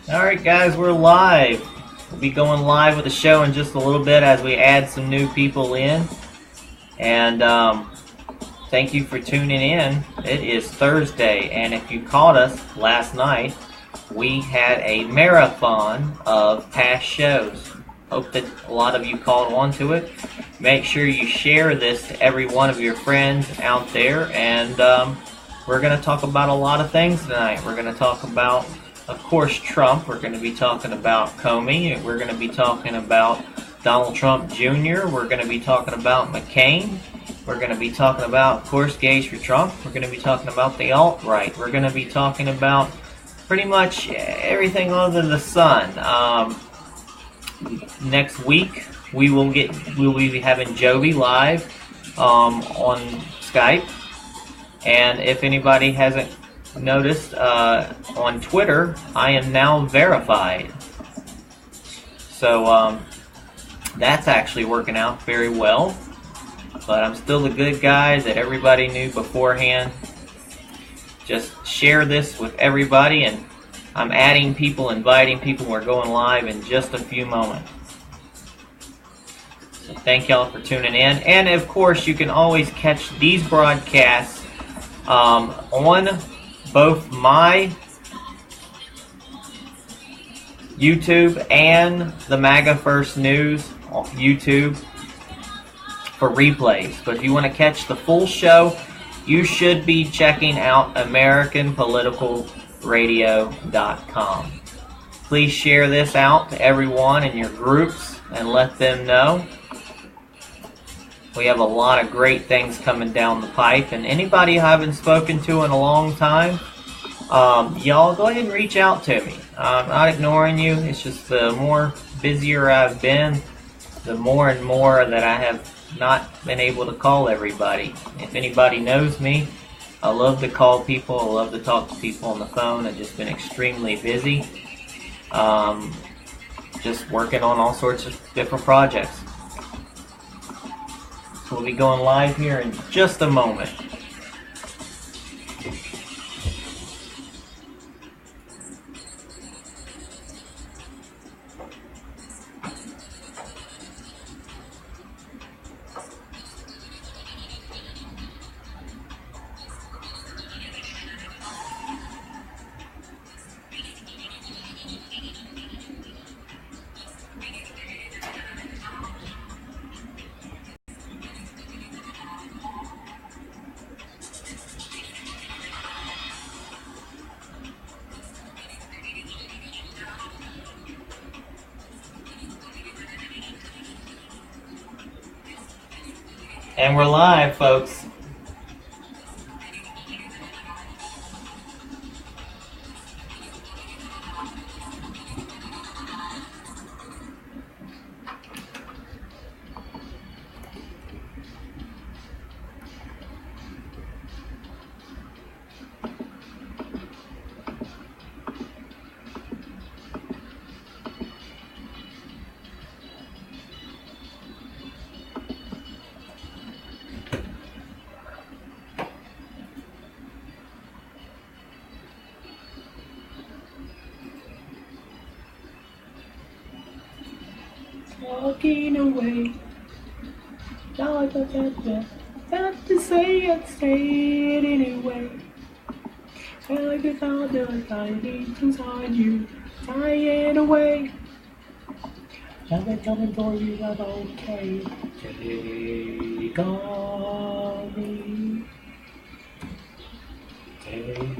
Alright guys, we're live. We'll be going live with the show in just a little bit as we add some new people in. And thank you for tuning in. It is Thursday, and if you caught us last night, we had a marathon of past shows. Hope that a lot of you caught on to it. Make sure you share this to every one of your friends out there, and we're going to talk about a lot of things tonight. We're going to talk about, of course, Trump. We're going to be talking about Comey. We're going to be talking about Donald Trump Jr. We're going to be talking about McCain. We're going to be talking about, of course, Gays for Trump. We're going to be talking about the alt-right. We're going to be talking about pretty much everything under the sun. Next week, we'll be having Joby live on Skype. And if anybody hasn't noticed, on Twitter, I am now verified. So that's actually working out very well. But I'm still the good guy that everybody knew beforehand. Just share this with everybody, and I'm adding people, inviting people. We're going live in just a few moments. So thank y'all for tuning in. And of course, you can always catch these broadcasts on both my YouTube and the MAGA First News on YouTube for replays. But if you want to catch the full show, you should be checking out AmericanPoliticalRadio.com. Please share this out to everyone in your groups and let them know. We have a lot of great things coming down the pipe, and anybody I haven't spoken to in a long time, y'all go ahead and reach out to me. I'm not ignoring you. It's just the more busier I've been, the more and more that I have not been able to call everybody. If anybody knows me, I love to call people. I love to talk to people on the phone. I've just been extremely busy, just working on all sorts of different projects. So we'll be going live here in just a moment. And we're live, folks. Walking away, da da da da. Have to say I'd say it anyway. I get all the tidings inside you, dying away. I've been coming for you, I'm okay. Take on me, take me.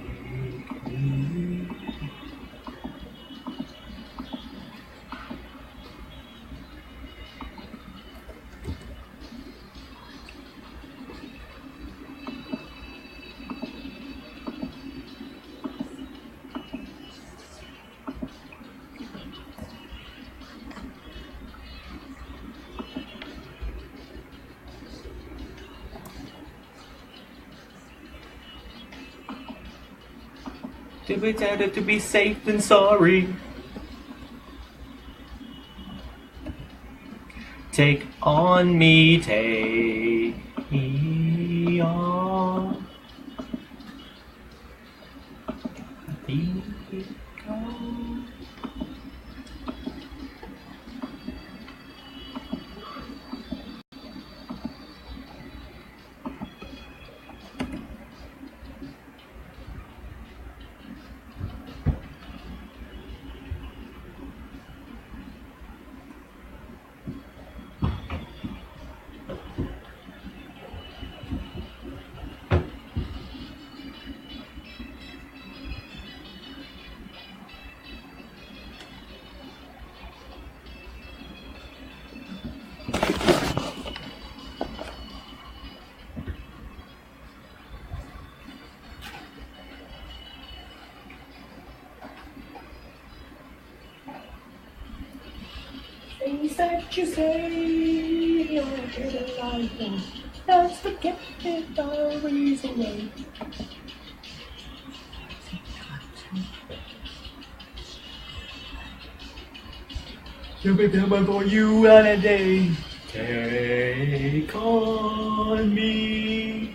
To be better to be safe than sorry. Take on me, take me on. Be gone. that you say you're dead alive now. Let's forget the diaries away. Every time for you on a day, take on me.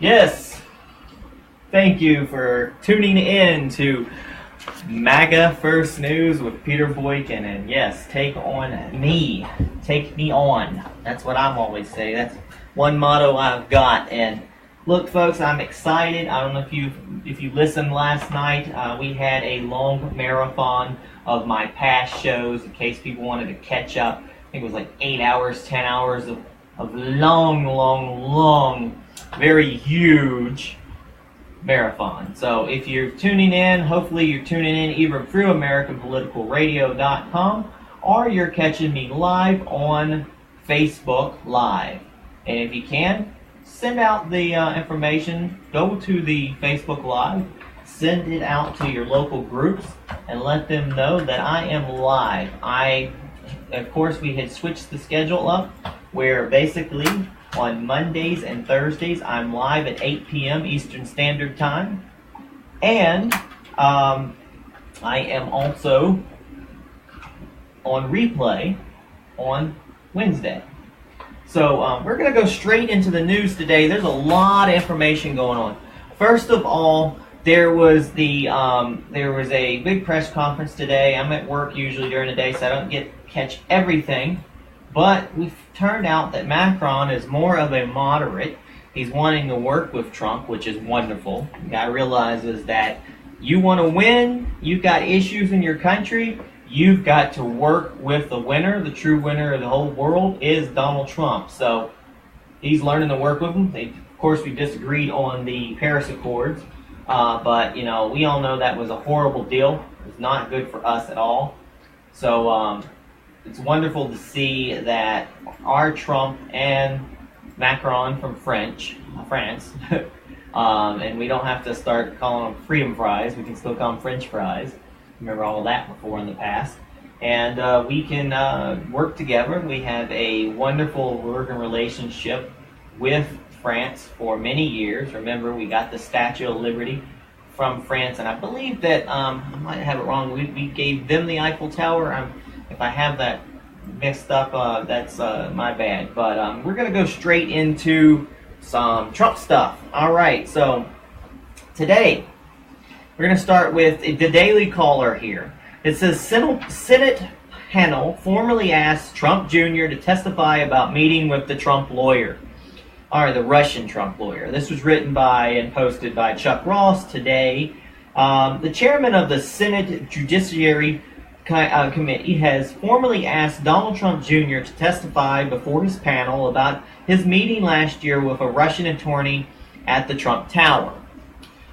Yes, thank you for tuning in to MAGA First News with Peter Boykin. And yes, take on me. Take me on. That's what I'm always saying. That's one motto I've got. And look, folks, I'm excited. I don't know if you listened last night. We had a long marathon of my past shows in case people wanted to catch up. I think it was like 8 hours, 10 hours of long, very huge marathon. So if you're tuning in, hopefully you're tuning in either through AmericanPoliticalRadio.com or you're catching me live on Facebook Live. And if you can, send out the information. Go to the Facebook Live, send it out to your local groups, and let them know that I am live. Of course, we had switched the schedule up where basically on Mondays and Thursdays, I'm live at 8 p.m. Eastern Standard Time. And I am also on replay on Wednesday. So we're going to go straight into the news today. There's a lot of information going on. First of all, there was a big press conference today. I'm at work usually during the day, so I don't catch everything. But we've turned out that Macron is more of a moderate. He's wanting to work with Trump, which is wonderful. The guy realizes that you want to win, you've got issues in your country, you've got to work with the winner. The true winner of the whole world is Donald Trump. So he's learning to work with him. Of course, we disagreed on the Paris Accords, but we all know that was a horrible deal. It was not good for us at all. So it's wonderful to see that our Trump and Macron from France, and we don't have to start calling them freedom fries. We can still call them French fries. Remember all of that before in the past. And we can work together. We have a wonderful working relationship with France for many years. Remember, we got the Statue of Liberty from France, and I believe that, I might have it wrong, we gave them the Eiffel Tower. If I have that mixed up, that's my bad. But we're going to go straight into some Trump stuff. All right, so today we're going to start with the Daily Caller here. It says, Senate panel formally asked Trump Jr. to testify about meeting with the Trump lawyer. Or the Russian Trump lawyer. This was written by and posted by Chuck Ross today. The chairman of the Senate Judiciary Committee has formally asked Donald Trump Jr. to testify before his panel about his meeting last year with a Russian attorney at the Trump Tower.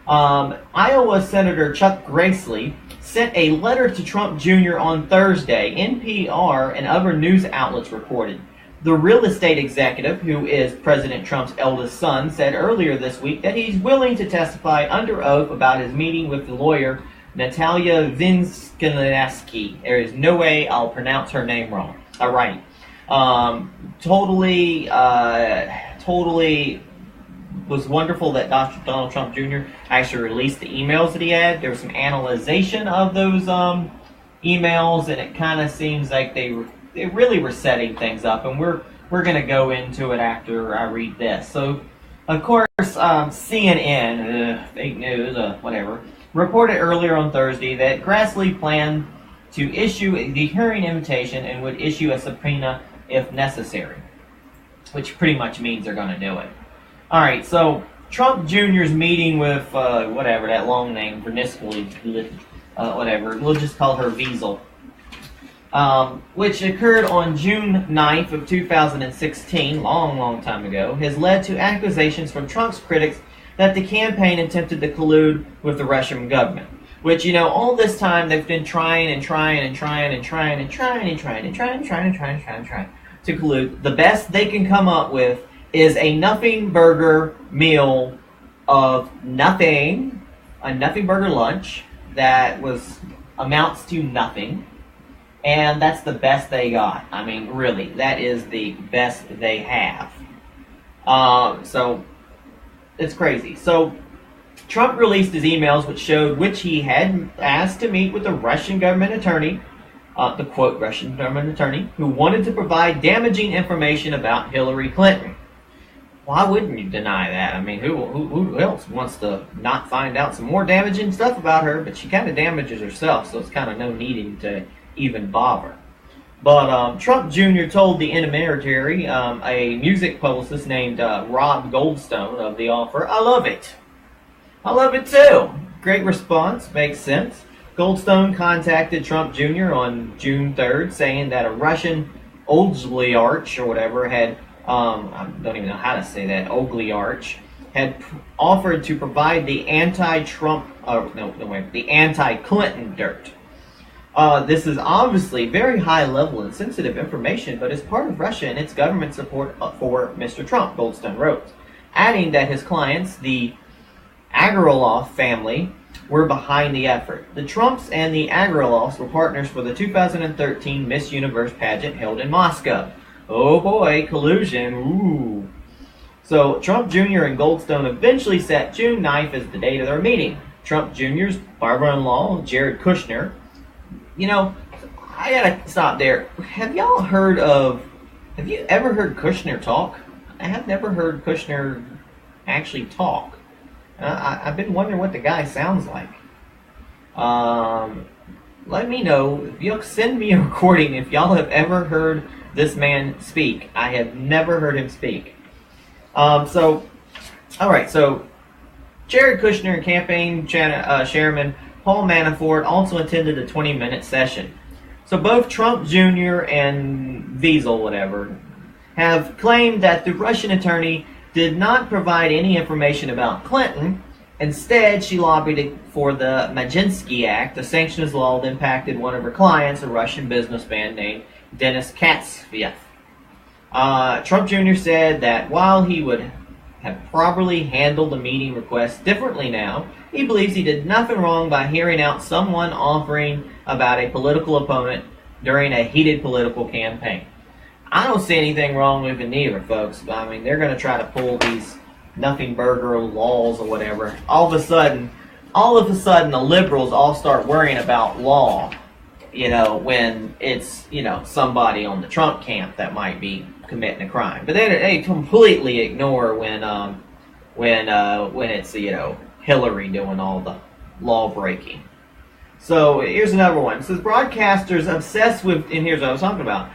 Iowa Senator Chuck Grassley sent a letter to Trump Jr. on Thursday, NPR and other news outlets reported. The real estate executive, who is President Trump's eldest son, said earlier this week that he's willing to testify under oath about his meeting with the lawyer Natalia Vinskinaski. There is no way I'll pronounce her name wrong. All right. Totally was wonderful that Donald Trump Jr. actually released the emails that he had. There was some analyzation of those emails, and it kind of seems like they really were setting things up, and we're going to go into it after I read this. So, of course, CNN, fake news, whatever, reported earlier on Thursday that Grassley planned to issue the hearing invitation and would issue a subpoena if necessary. which pretty much means they're going to do it. All right, so Trump Jr.'s meeting with, whatever, that long name, whatever, we'll just call her Wiesel, which occurred on June 9th of 2016, long time ago, has led to accusations from Trump's critics that the campaign attempted to collude with the Russian government. Which, all this time they've been trying to collude. The best they can come up with is a nothing burger meal of nothing, a nothing burger lunch that amounts to nothing, and that's the best they got. I mean, really, that is the best they have. So it's crazy. So Trump released his emails, which he had asked to meet with the Russian government attorney, the quote Russian government attorney, who wanted to provide damaging information about Hillary Clinton. Why wouldn't you deny that? I mean, who else wants to not find out some more damaging stuff about her? But she kind of damages herself, so it's kind of no needing to even bother. But Trump Jr. told the intermediary, a music publicist named Rob Goldstone, of the offer, "I love it. I love it too." Great response, makes sense. Goldstone contacted Trump Jr. on June 3rd, saying that a Russian oligarch or whatever had, I don't even know how to say that, oligarch, had offered to provide the the anti-Clinton dirt. This is obviously very high level and sensitive information, but is part of Russia and its government support for Mr. Trump, Goldstone wrote, adding that his clients, the Agrilov family, were behind the effort. The Trumps and the Agrilovs were partners for the 2013 Miss Universe pageant held in Moscow. Oh boy, collusion, ooh. So Trump Jr. and Goldstone eventually set June 9th as the date of their meeting. Trump Jr.'s father-in-law, Jared Kushner, I gotta stop there. Have you ever heard Kushner talk? I have never heard Kushner actually talk. I've been wondering what the guy sounds like. Let me know. If you'll send me a recording if y'all have ever heard this man speak. I have never heard him speak. So Jared Kushner and campaign chairman Paul Manafort also attended a 20-minute session. So both Trump Jr. and Wiesel, whatever, have claimed that the Russian attorney did not provide any information about Clinton. Instead, she lobbied for the Magnitsky Act, a sanctions law that impacted one of her clients, a Russian businessman named Denis Katsyev. Trump Jr. said that while he would have probably handled the meeting request differently now, he believes he did nothing wrong by hearing out someone offering about a political opponent during a heated political campaign. I don't see anything wrong with it neither, folks. I mean, they're going to try to pull these nothing burger laws or whatever. All of a sudden, the liberals all start worrying about law, when it's, somebody on the Trump camp that might be committing a crime. But they completely ignore when it's, Hillary doing all the law breaking. So here's another one. It says broadcasters obsessed with, and here's what I was talking about.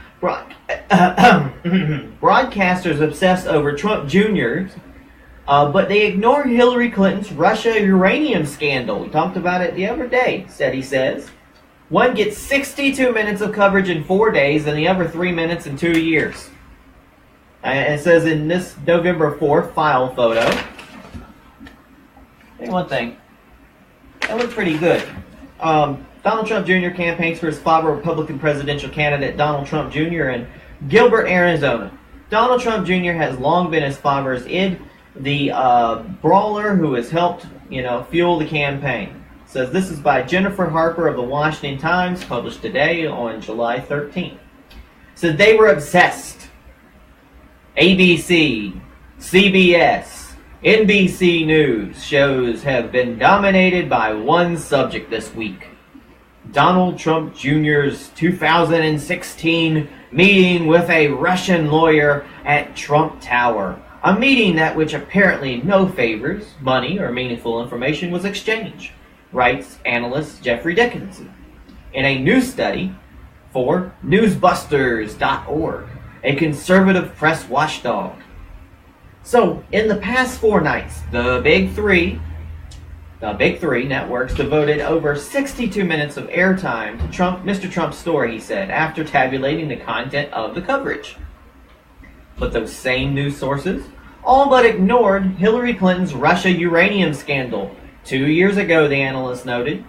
Broadcasters obsess over Trump Jr., but they ignore Hillary Clinton's Russia uranium scandal. We talked about it the other day, he says. One gets 62 minutes of coverage in 4 days and the other 3 minutes in 2 years. And it says in this November 4th file photo, one thing, that looked pretty good. Donald Trump Jr. campaigns for his father, Republican presidential candidate Donald Trump Jr. in Gilbert, Arizona. Donald Trump Jr. has long been his father's id, the brawler who has helped, fuel the campaign. It says this is by Jennifer Harper of the Washington Times, published today on July 13th. So they were obsessed. ABC, CBS, NBC News shows have been dominated by one subject this week. Donald Trump Jr.'s 2016 meeting with a Russian lawyer at Trump Tower. A meeting that which apparently no favors, money, or meaningful information was exchanged, writes analyst Jeffrey Dickinson in a new study for newsbusters.org. a conservative press watchdog. So, in the past 4 nights, the big three networks devoted over 62 minutes of airtime to Mr. Trump's story, he said, after tabulating the content of the coverage. But those same news sources all but ignored Hillary Clinton's Russia uranium scandal 2 years ago, the analyst noted.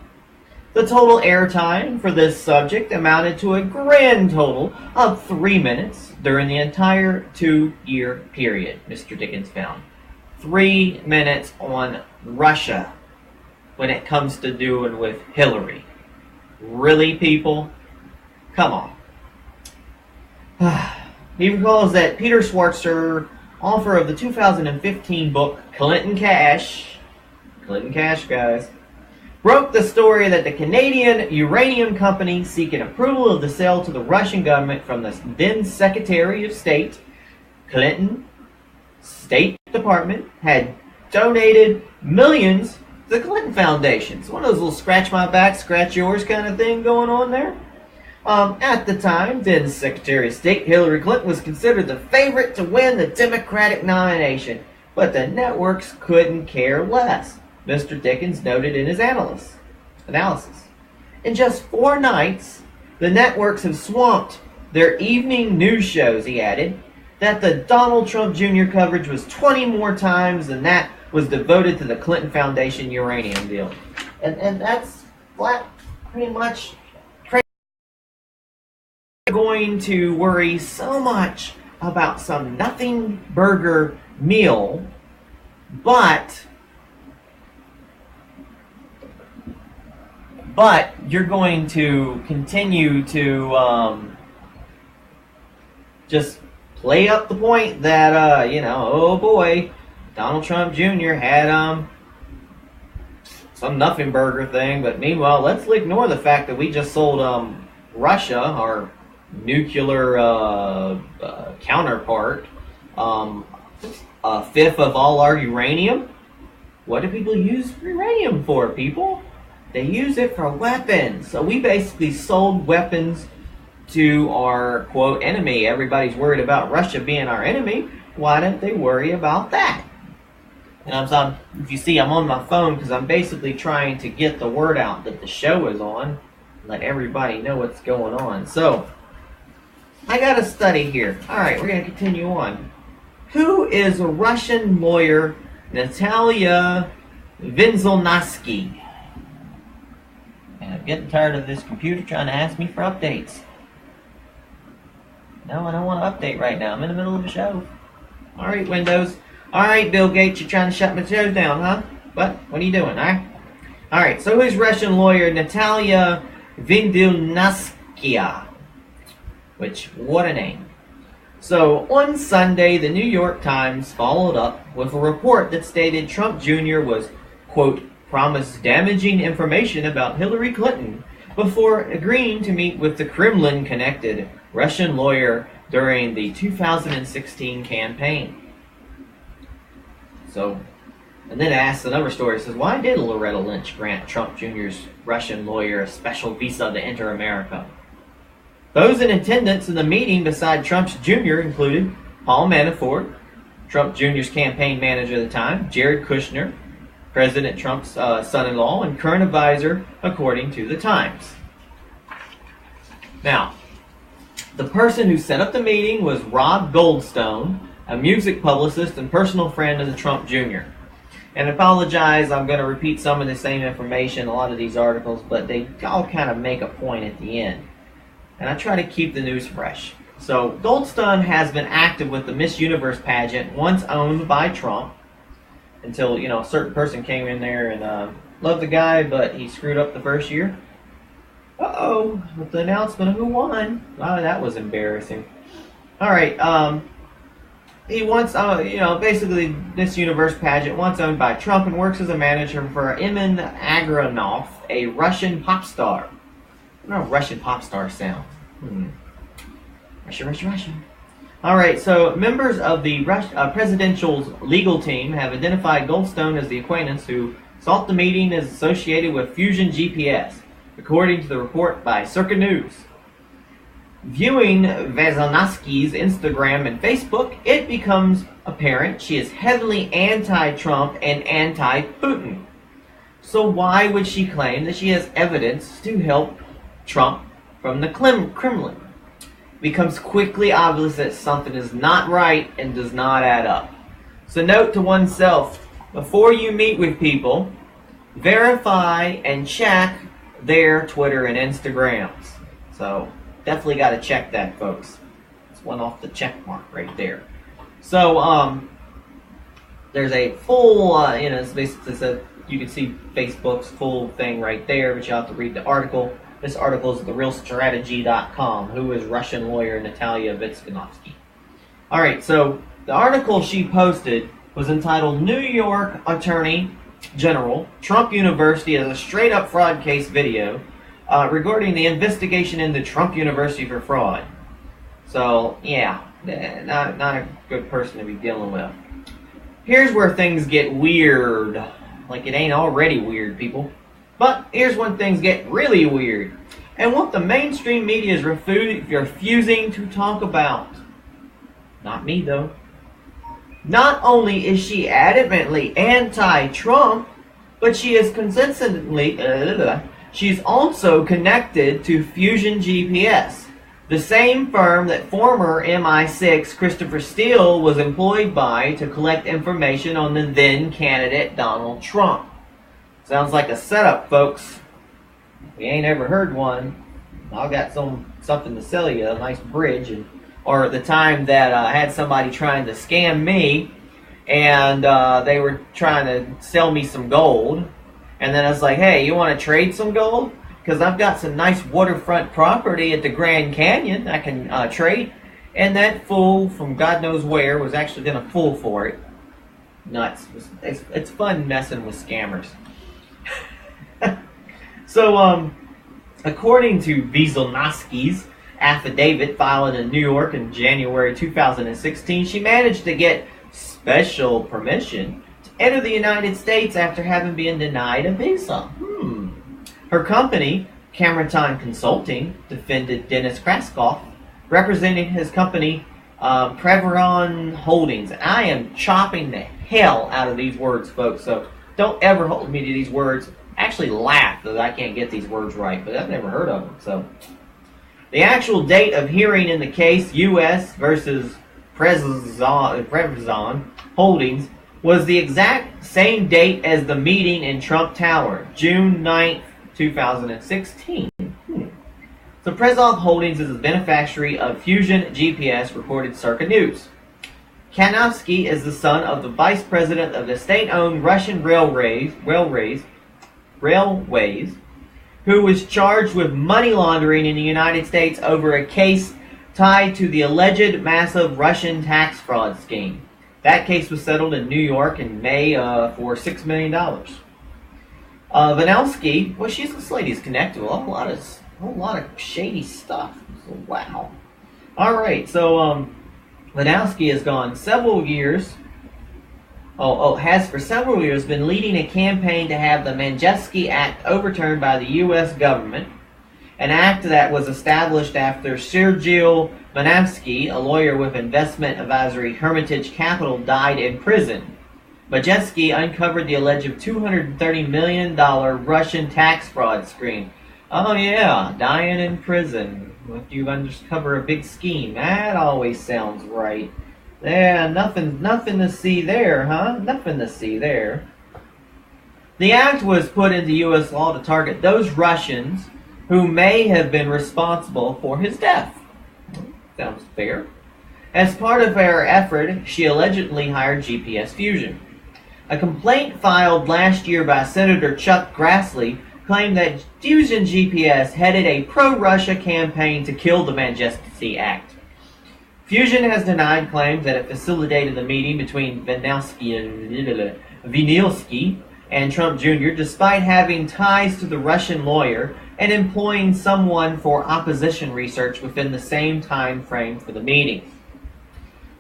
The total airtime for this subject amounted to a grand total of 3 minutes during the entire 2-year period, Mr. Dickens found. 3 minutes on Russia when it comes to doing with Hillary. Really, people? Come on. He recalls that Peter Schwarzer, author of the 2015 book Clinton Cash, guys, broke the story that the Canadian uranium company seeking approval of the sale to the Russian government from the then Secretary of State, Clinton State Department, had donated millions to the Clinton Foundation. It's one of those little scratch my back, scratch yours kind of thing going on there. At the time, then Secretary of State Hillary Clinton was considered the favorite to win the Democratic nomination, but the networks couldn't care less, Mr. Dickens noted in his analysis. In just 4 nights, the networks have swamped their evening news shows, he added, that the Donald Trump Jr. coverage was 20 more times than that was devoted to the Clinton Foundation uranium deal. And that's pretty much going to worry so much about some nothing burger meal, but you're going to continue to just play up the point that oh boy, Donald Trump Jr. had some nothing burger thing, but meanwhile, let's ignore the fact that we just sold Russia, our nuclear counterpart, a fifth of all our uranium. What do people use uranium for, people? They use it for weapons. So we basically sold weapons to our, quote, enemy. Everybody's worried about Russia being our enemy. Why don't they worry about that? And if you see, I'm on my phone because I'm basically trying to get the word out that the show is on. Let everybody know what's going on. So, I got a study here. Alright, we're going to continue on. Who is Russian lawyer Natalia Vinzelnatsky? And I'm getting tired of this computer trying to ask me for updates. No, I don't want to update right now. I'm in the middle of a show. Alright, Windows. Alright, Bill Gates, you're trying to shut my show down, huh? What are you doing, Alright, so who's Russian lawyer Natalia Vinzelnatsky? Which, what a name. So, on Sunday, the New York Times followed up with a report that stated Trump Jr. was, quote, promised damaging information about Hillary Clinton before agreeing to meet with the Kremlin-connected Russian lawyer during the 2016 campaign. So, and then it asks another story. It says, why did Loretta Lynch grant Trump Jr.'s Russian lawyer a special visa to enter America? Those in attendance in the meeting beside Trump's Jr. included Paul Manafort, Trump Jr.'s campaign manager at the time, Jared Kushner, President Trump's son-in-law and current advisor, according to the Times. Now, the person who set up the meeting was Rob Goldstone, a music publicist and personal friend of the Trump Jr. And I apologize, I'm going to repeat some of the same information, a lot of these articles, but they all kind of make a point at the end. And I try to keep the news fresh. So, Goldstone has been active with the Miss Universe pageant, once owned by Trump, until, a certain person came in there and loved the guy, but he screwed up the first year. Uh-oh, with the announcement of who won. Wow, that was embarrassing. Alright, he once, basically this Universe pageant, once owned by Trump, and works as a manager for Emin Agronov, a Russian pop star. I don't know how Russian pop stars sound. Russia. Alright, so members of the presidential's legal team have identified Goldstone as the acquaintance who sought the meeting as associated with Fusion GPS, according to the report by Circa News. Viewing Vezanaski's Instagram and Facebook, it becomes apparent she is heavily anti-Trump and anti-Putin. So why would she claim that she has evidence to help Trump from the Kremlin? It becomes quickly obvious that something is not right and does not add up. So note to oneself, before you meet with people, verify and check their Twitter and Instagrams. So definitely got to check that, folks. It's one off the check mark right there. So there's a full, it's basically said you can see Facebook's full thing right there, but you have to read the article. This article is therealstrategy.com. Who is Russian lawyer Natalia Vitskanovsky? All right, so the article she posted was entitled "New York Attorney General Trump University as a straight-up fraud case video regarding the investigation into Trump University for fraud." So, yeah, not a good person to be dealing with. Here's where things get weird. Like it ain't already weird, people. But here's when things get really weird, and what the mainstream media is refusing to talk about. Not me, though. Not only is she adamantly anti-Trump, but she is she's also connected to Fusion GPS, the same firm that former MI6 Christopher Steele was employed by to collect information on the then candidate Donald Trump. Sounds like a setup, folks. We ain't ever heard one. I got something to sell you, a nice bridge, or at the time that I had somebody trying to scam me, and they were trying to sell me some gold, and then I was like, hey, you want to trade some gold? Because I've got some nice waterfront property at the Grand Canyon I can trade. And that fool from God knows where was actually going to fool for it. Nuts. It's fun messing with scammers. So, according to Vezanaski's affidavit filed in New York in January 2016, she managed to get special permission to enter the United States after having been denied a visa. Her company, Camerton Consulting, defended Dennis Kraskoff, representing his company, Preveron Holdings. And I am chopping the hell out of these words, folks, so don't ever hold me to these words. Actually laugh that I can't get these words right, but I've never heard of them. So, the actual date of hearing in the case, U.S. versus Preveron Holdings, was the exact same date as the meeting in Trump Tower, June 9th, 2016. So Prezov Holdings is a beneficiary of Fusion GPS, reported Circa News. Kanovsky is the son of the vice president of the state-owned Russian railways, who was charged with money laundering in the United States over a case tied to the alleged massive Russian tax fraud scheme. That case was settled in New York in May for $6 million. Vanelsky, well, this lady's connected with a whole lot of shady stuff. So, wow. All right, so Vanelsky has gone several years. Has for several years been leading a campaign to have the Magnitsky Act overturned by the U.S. government, an act that was established after Sergei Magnitsky, a lawyer with investment advisory Hermitage Capital, died in prison. Magnitsky uncovered the alleged $230 million Russian tax fraud scheme. Oh yeah, dying in prison. If you uncover a big scheme, that always sounds right. Yeah, nothing to see there, huh? Nothing to see there. The act was put into U.S. law to target those Russians who may have been responsible for his death. Sounds fair. As part of her effort, she allegedly hired GPS Fusion. A complaint filed last year by Senator Chuck Grassley claimed that Fusion GPS headed a pro-Russia campaign to kill the Magnitsky Act. Fusion has denied claims that it facilitated the meeting between Vanelsky and Trump Jr., despite having ties to the Russian lawyer and employing someone for opposition research within the same time frame for the meeting.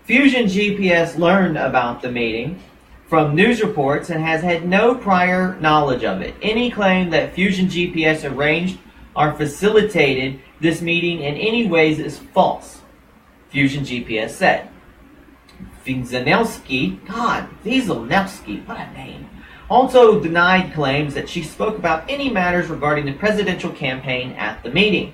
Fusion GPS learned about the meeting from news reports and has had no prior knowledge of it. Any claim that Fusion GPS arranged or facilitated this meeting in any ways is false, Fusion GPS said. Wieselnowski, what a name, also denied claims that she spoke about any matters regarding the presidential campaign at the meeting.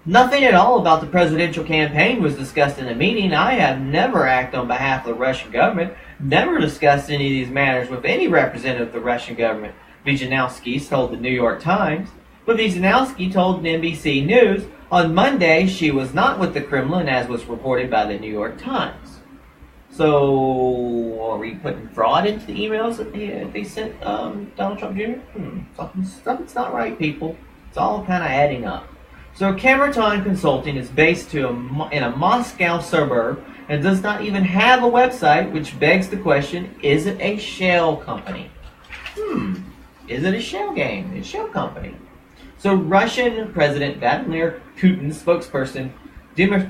Nothing at all about the presidential campaign was discussed in the meeting. I have never acted on behalf of the Russian government, never discussed any of these matters with any representative of the Russian government, Wieselnowski told the New York Times. But Wieselnowski told NBC News on Monday she was not with the Kremlin, as was reported by the New York Times. So, are we putting fraud into the emails that they sent Donald Trump Jr.? Something's not right, people. It's all kind of adding up. So, Camerton Consulting is based in a Moscow suburb and does not even have a website, which begs the question, is it a shell company? Is it a shell game? A shell company? So, Russian President Vladimir Putin's spokesperson, Dmitry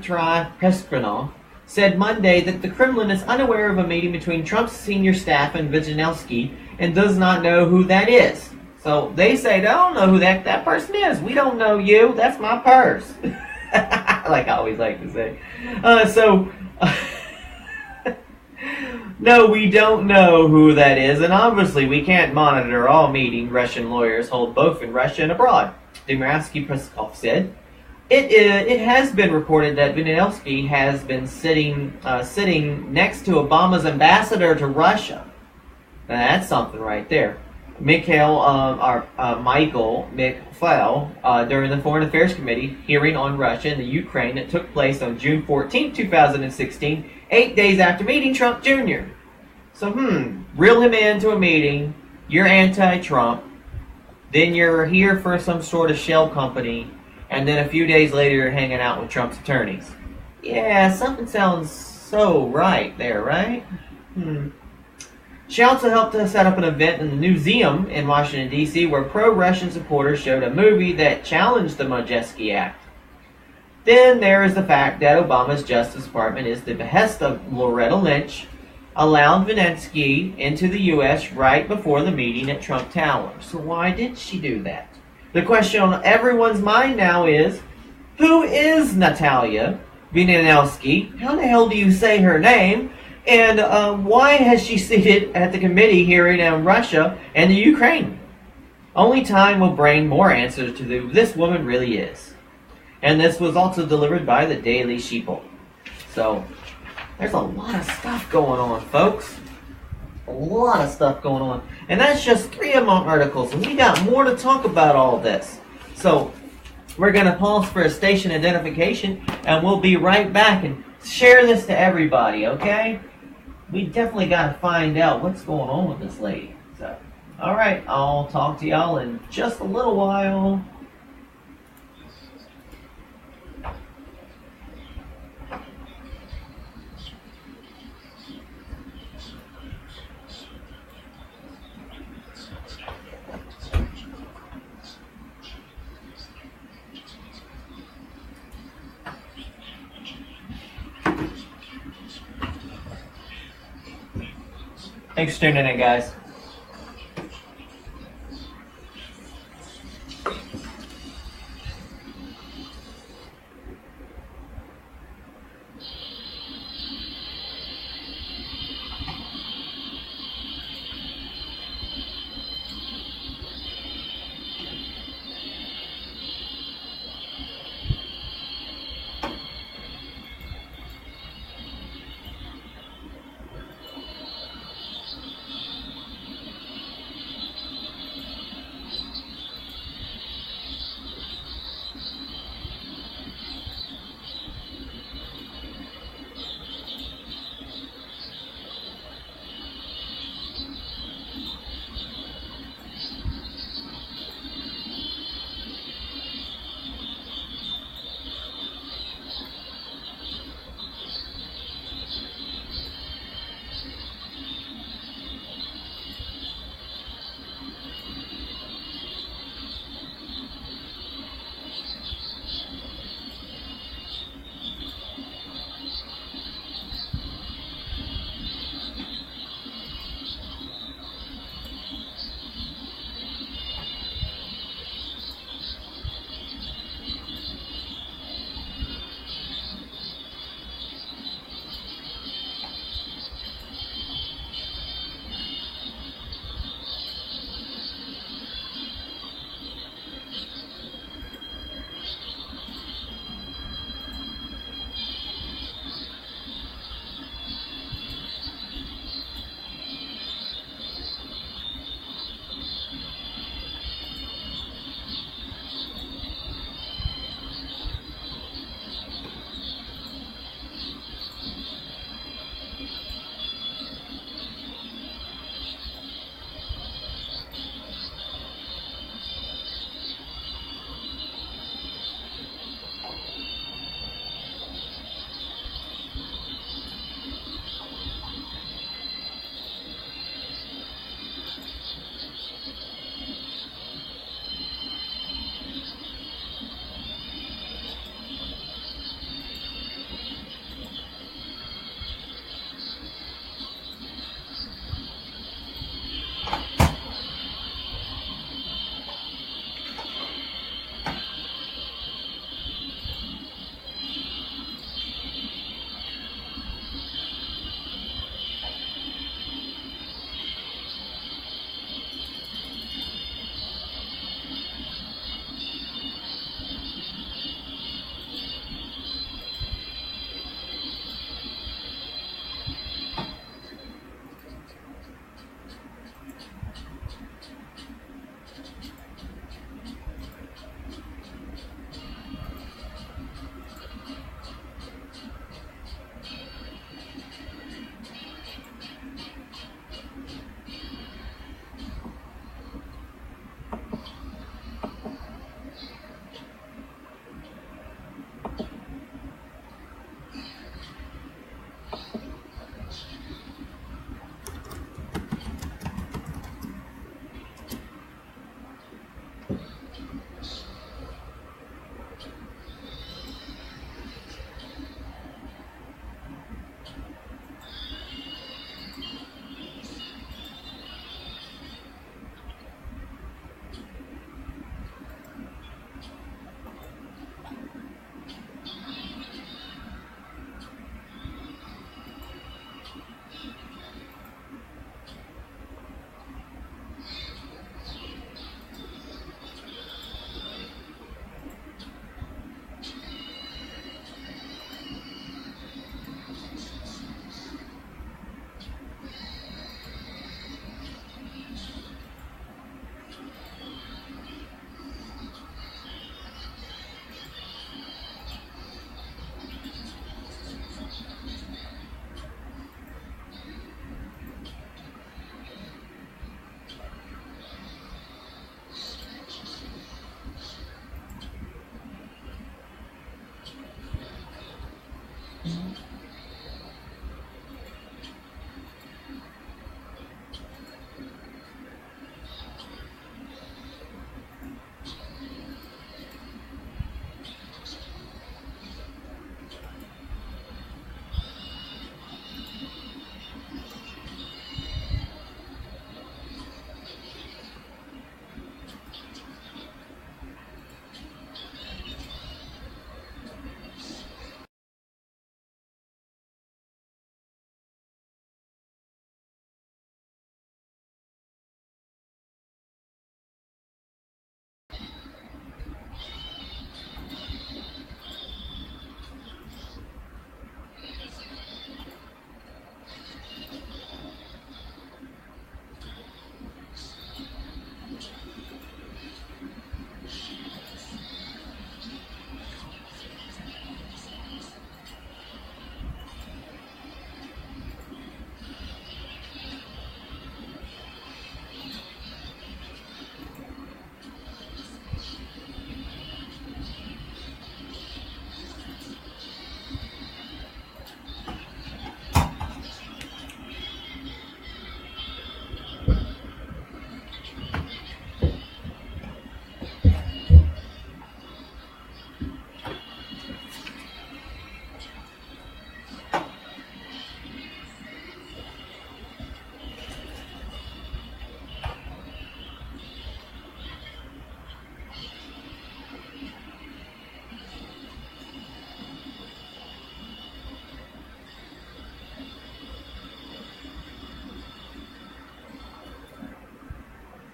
Peskov, said Monday that the Kremlin is unaware of a meeting between Trump's senior staff and Wieselnowski and does not know who that is. So they say, they don't know who that person is. We don't know you. That's my purse. Like I always like to say. No, we don't know who that is, and obviously we can't monitor all meeting Russian lawyers hold both in Russia and abroad, Dmitry Peskov said. It has been reported that Wieselnowski has been sitting next to Obama's ambassador to Russia. Now that's something right there. Michael McFaul during the Foreign Affairs Committee hearing on Russia and the Ukraine that took place on June 14, 2016, 8 days after meeting Trump Jr. So, reel him into a meeting, you're anti-Trump, then you're here for some sort of shell company, and then a few days later you're hanging out with Trump's attorneys. Yeah, something sounds so right there, right? She also helped to set up an event in the Newseum in Washington, D.C., where pro-Russian supporters showed a movie that challenged the Majeski Act. Then there is the fact that Obama's Justice Department, at the behest of Loretta Lynch, allowed Wieselnowski into the U.S. right before the meeting at Trump Tower. So why did she do that? The question on everyone's mind now is, who is Natalia Wieselnowski? How the hell do you say her name? And why has she seated at the committee hearing on Russia and the Ukraine? Only time will bring more answers to who this woman really is. And this was also delivered by the Daily Sheeple. So, there's a lot of stuff going on, folks. A lot of stuff going on. And that's just 3 of my articles. And we got more to talk about all this. So, we're going to pause for a station identification. And we'll be right back and share this to everybody, okay? We definitely got to find out what's going on with this lady. So, alright, I'll talk to y'all in just a little while. Thanks for tuning in, guys.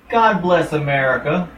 God bless America.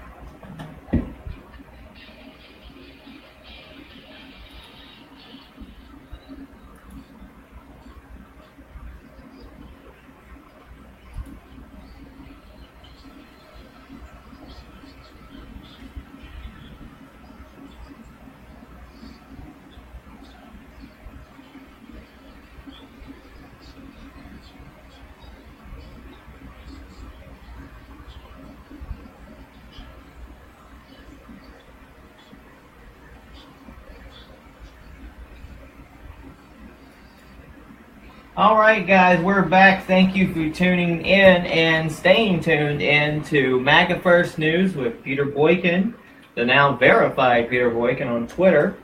Alright guys, we're back. Thank you for tuning in and staying tuned in to MAGA First News with Peter Boykin, the now verified Peter Boykin on Twitter,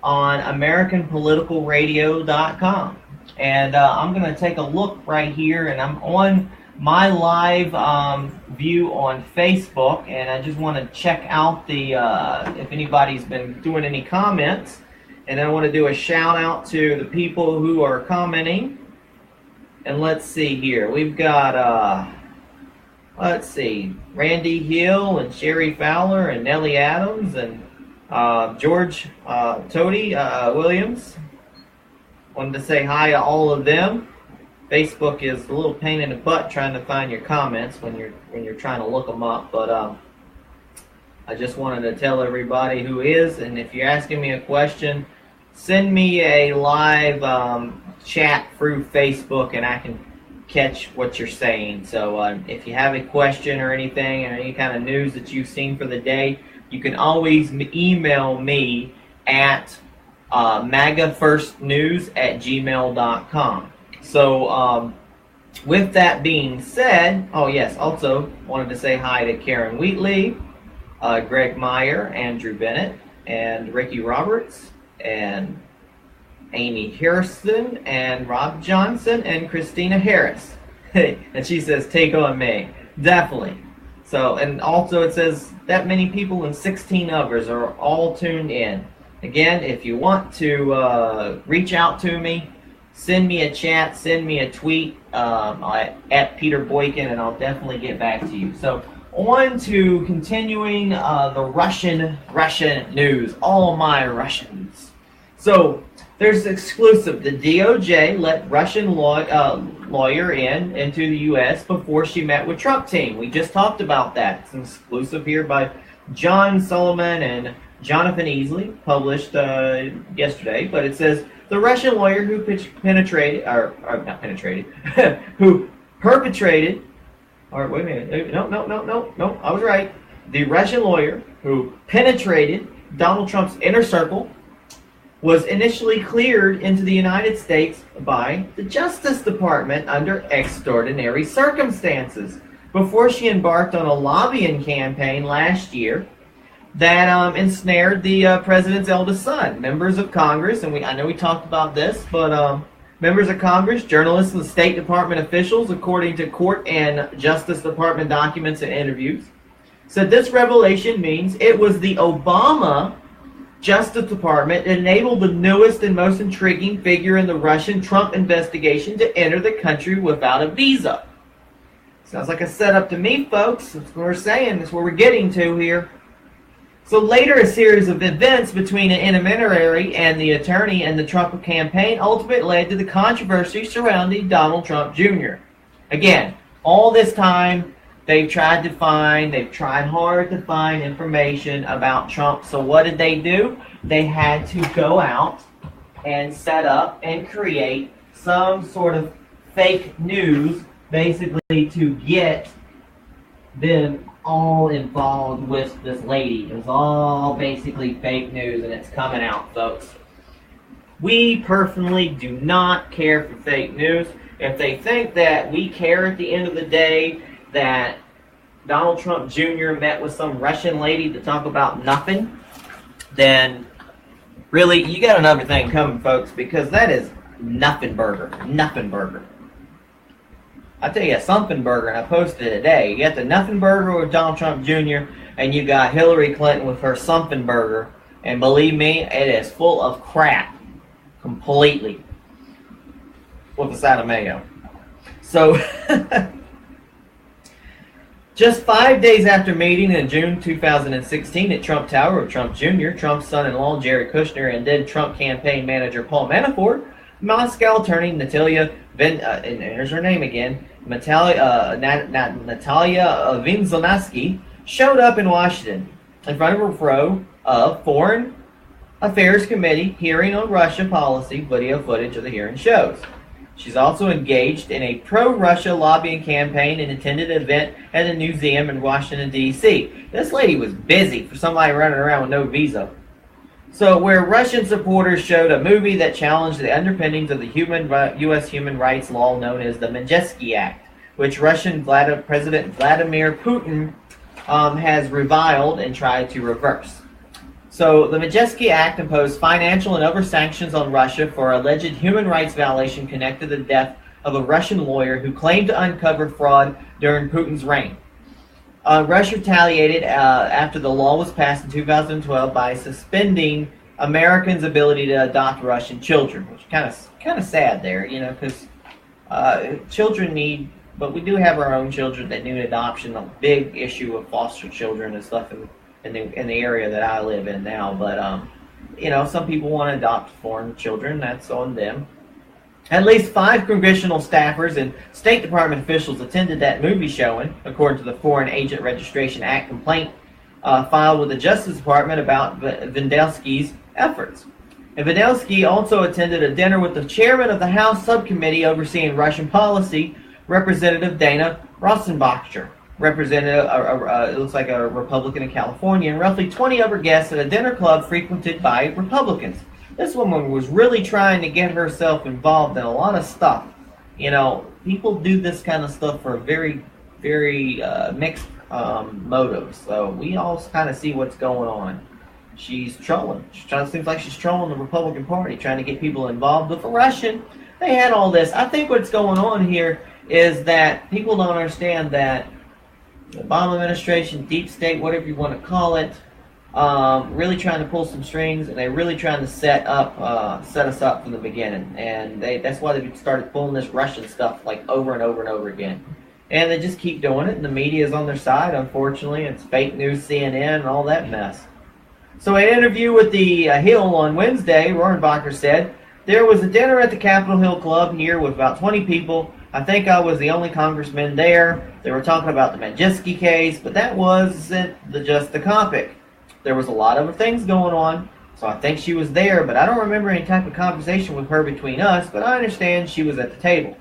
on AmericanPoliticalRadio.com. And I'm going to take a look right here, and I'm on my live view on Facebook, and I just want to check out the if anybody's been doing any comments. And then I want to do a shout out to the people who are commenting. And let's see here. We've got, let's see, Randy Hill and Sherry Fowler and Nellie Adams and George Toady Williams. Wanted to say hi to all of them. Facebook is a little pain in the butt trying to find your comments when you're trying to look them up. But I just wanted to tell everybody who is, and if you're asking me a question, send me a live chat through Facebook and I can catch what you're saying. So if you have a question or anything or any kind of news that you've seen for the day, you can always email me at magafirstnews@gmail.com. So with that being said, oh yes, also wanted to say hi to Karen Wheatley, Greg Meyer, Andrew Bennett, and Ricky Roberts, and Amy Harrison, and Rob Johnson, and Christina Harris. And she says, take on me. Definitely. So, and also it says that many people and 16 others are all tuned in. Again, if you want to reach out to me, send me a chat, send me a tweet at Peter Boykin, and I'll definitely get back to you. So, on to continuing the Russian news. All my Russians. So, there's exclusive. The DOJ let Russian lawyer into the U.S. before she met with Trump team. We just talked about that. It's an exclusive here by John Solomon and Jonathan Easley, published yesterday. But it says the Russian lawyer who who perpetrated. Or wait a minute. No. I was right. The Russian lawyer who penetrated Donald Trump's inner circle was initially cleared into the United States by the Justice Department under extraordinary circumstances before she embarked on a lobbying campaign last year that ensnared the president's eldest son. Members of Congress, and I know we talked about this, but members of Congress, journalists, and State Department officials, according to court and Justice Department documents and interviews, said this revelation means it was the Obama Justice Department that enabled the newest and most intriguing figure in the Russian Trump investigation to enter the country without a visa. Sounds like a setup to me, folks. That's what we're saying. That's where we're getting to here. So later, a series of events between an intermediary and the attorney and the Trump campaign ultimately led to the controversy surrounding Donald Trump Jr. Again, all this time, they've tried hard to find information about Trump. So what did they do? They had to go out and set up and create some sort of fake news, basically to get them all involved with this lady. It was all basically fake news, and it's coming out, folks. We personally do not care for fake news. If they think that we care at the end of the day that Donald Trump Jr. met with some Russian lady to talk about nothing, then really, you got another thing coming, folks, because that is nothing burger. Nothing burger. I'll tell you a something burger, and I posted it today. You got the nothing burger with Donald Trump Jr., and you got Hillary Clinton with her something burger, and believe me, it is full of crap. Completely. With a side of mayo. So, Just 5 days after meeting in June 2016 at Trump Tower with Trump Jr., Trump's son-in-law Jared Kushner, and then Trump campaign manager Paul Manafort, Moscow attorney Natalia and here's her name again, Natalia Vinzelansky, showed up in Washington in front of a row of Foreign Affairs Committee hearing on Russia policy. Video footage of the hearing shows. She's also engaged in a pro-Russia lobbying campaign and attended an event at a museum in Washington, D.C. This lady was busy for somebody running around with no visa. So, where Russian supporters showed a movie that challenged the underpinnings of the U.S. human rights law known as the Magnitsky Act, which Russian President Vladimir Putin has reviled and tried to reverse. So, the Magnitsky Act imposed financial and other sanctions on Russia for alleged human rights violation connected to the death of a Russian lawyer who claimed to uncover fraud during Putin's reign. Russia retaliated after the law was passed in 2012 by suspending Americans' ability to adopt Russian children, which is kind of sad there, because children need, but we do have our own children that need adoption. A big issue of foster children and stuff in the area that I live in now. But some people want to adopt foreign children. That's on them. At least 5 congressional staffers and State Department officials attended that movie showing, according to the Foreign Agent Registration Act complaint filed with the Justice Department about Vendelsky's efforts. And Vendelsky also attended a dinner with the chairman of the House Subcommittee overseeing Russian policy, Representative Dana Rohrabacher. Representative, it looks like a Republican in California, and roughly 20 other guests at a dinner club frequented by Republicans. This woman was really trying to get herself involved in a lot of stuff. People do this kind of stuff for very, very mixed motives. So we all kind of see what's going on. She's trolling. Seems like she's trolling the Republican Party, trying to get people involved. But for Russian, they had all this. I think what's going on here is that people don't understand that the Obama administration, deep state, whatever you want to call it, really trying to pull some strings, and they're really trying to set us up from the beginning. And that's why they started pulling this Russian stuff like over and over and over again. And they just keep doing it, and the media is on their side, unfortunately. It's fake news, CNN, and all that mess. So in an interview with the Hill on Wednesday, Rohrabacher said, "There was a dinner at the Capitol Hill Club here with about 20 people. I think I was the only congressman there. They were talking about the Magnitsky case, but that wasn't just the topic. There was a lot of other things going on, so I think she was there, but I don't remember any type of conversation with her between us, but I understand she was at the table."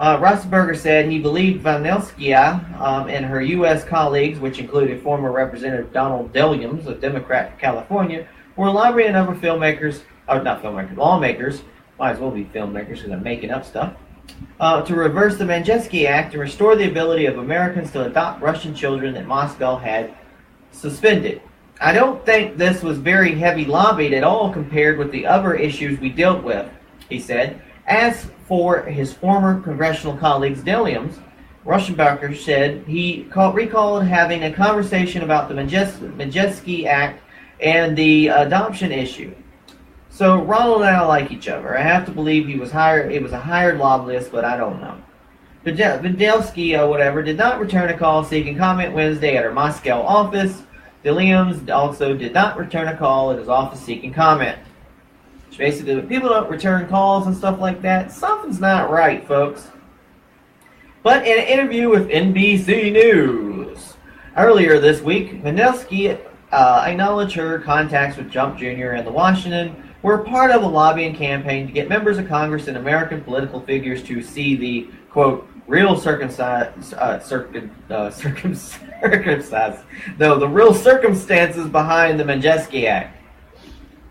Rohrabacher said he believed Vinzelskaya and her U.S. colleagues, which included former Representative Donald Deliums, a Democrat from California, were lobbying other lawmakers, might as well be filmmakers because they're making up stuff, to reverse the Magnitsky Act and restore the ability of Americans to adopt Russian children that Moscow had suspended. I don't think this was very heavy lobbied at all compared with the other issues we dealt with, he said. As for his former congressional colleagues, Deliums, Rohrabacher said he recalled having a conversation about the Magnitsky Act and the adoption issue. So Ronald and I like each other. I have to believe he was hired. It was a hired lobbyist, but I don't know. Vendelsky, did not return a call seeking comment Wednesday at her Moscow office. Deliums also did not return a call at his office seeking comment. Which basically, when people don't return calls and stuff like that, something's not right, folks. But in an interview with NBC News earlier this week, Vendelsky acknowledged her contacts with Trump Jr. and the Washington were part of a lobbying campaign to get members of Congress and American political figures to see the, quote, real circumstances behind the Magnitsky Act.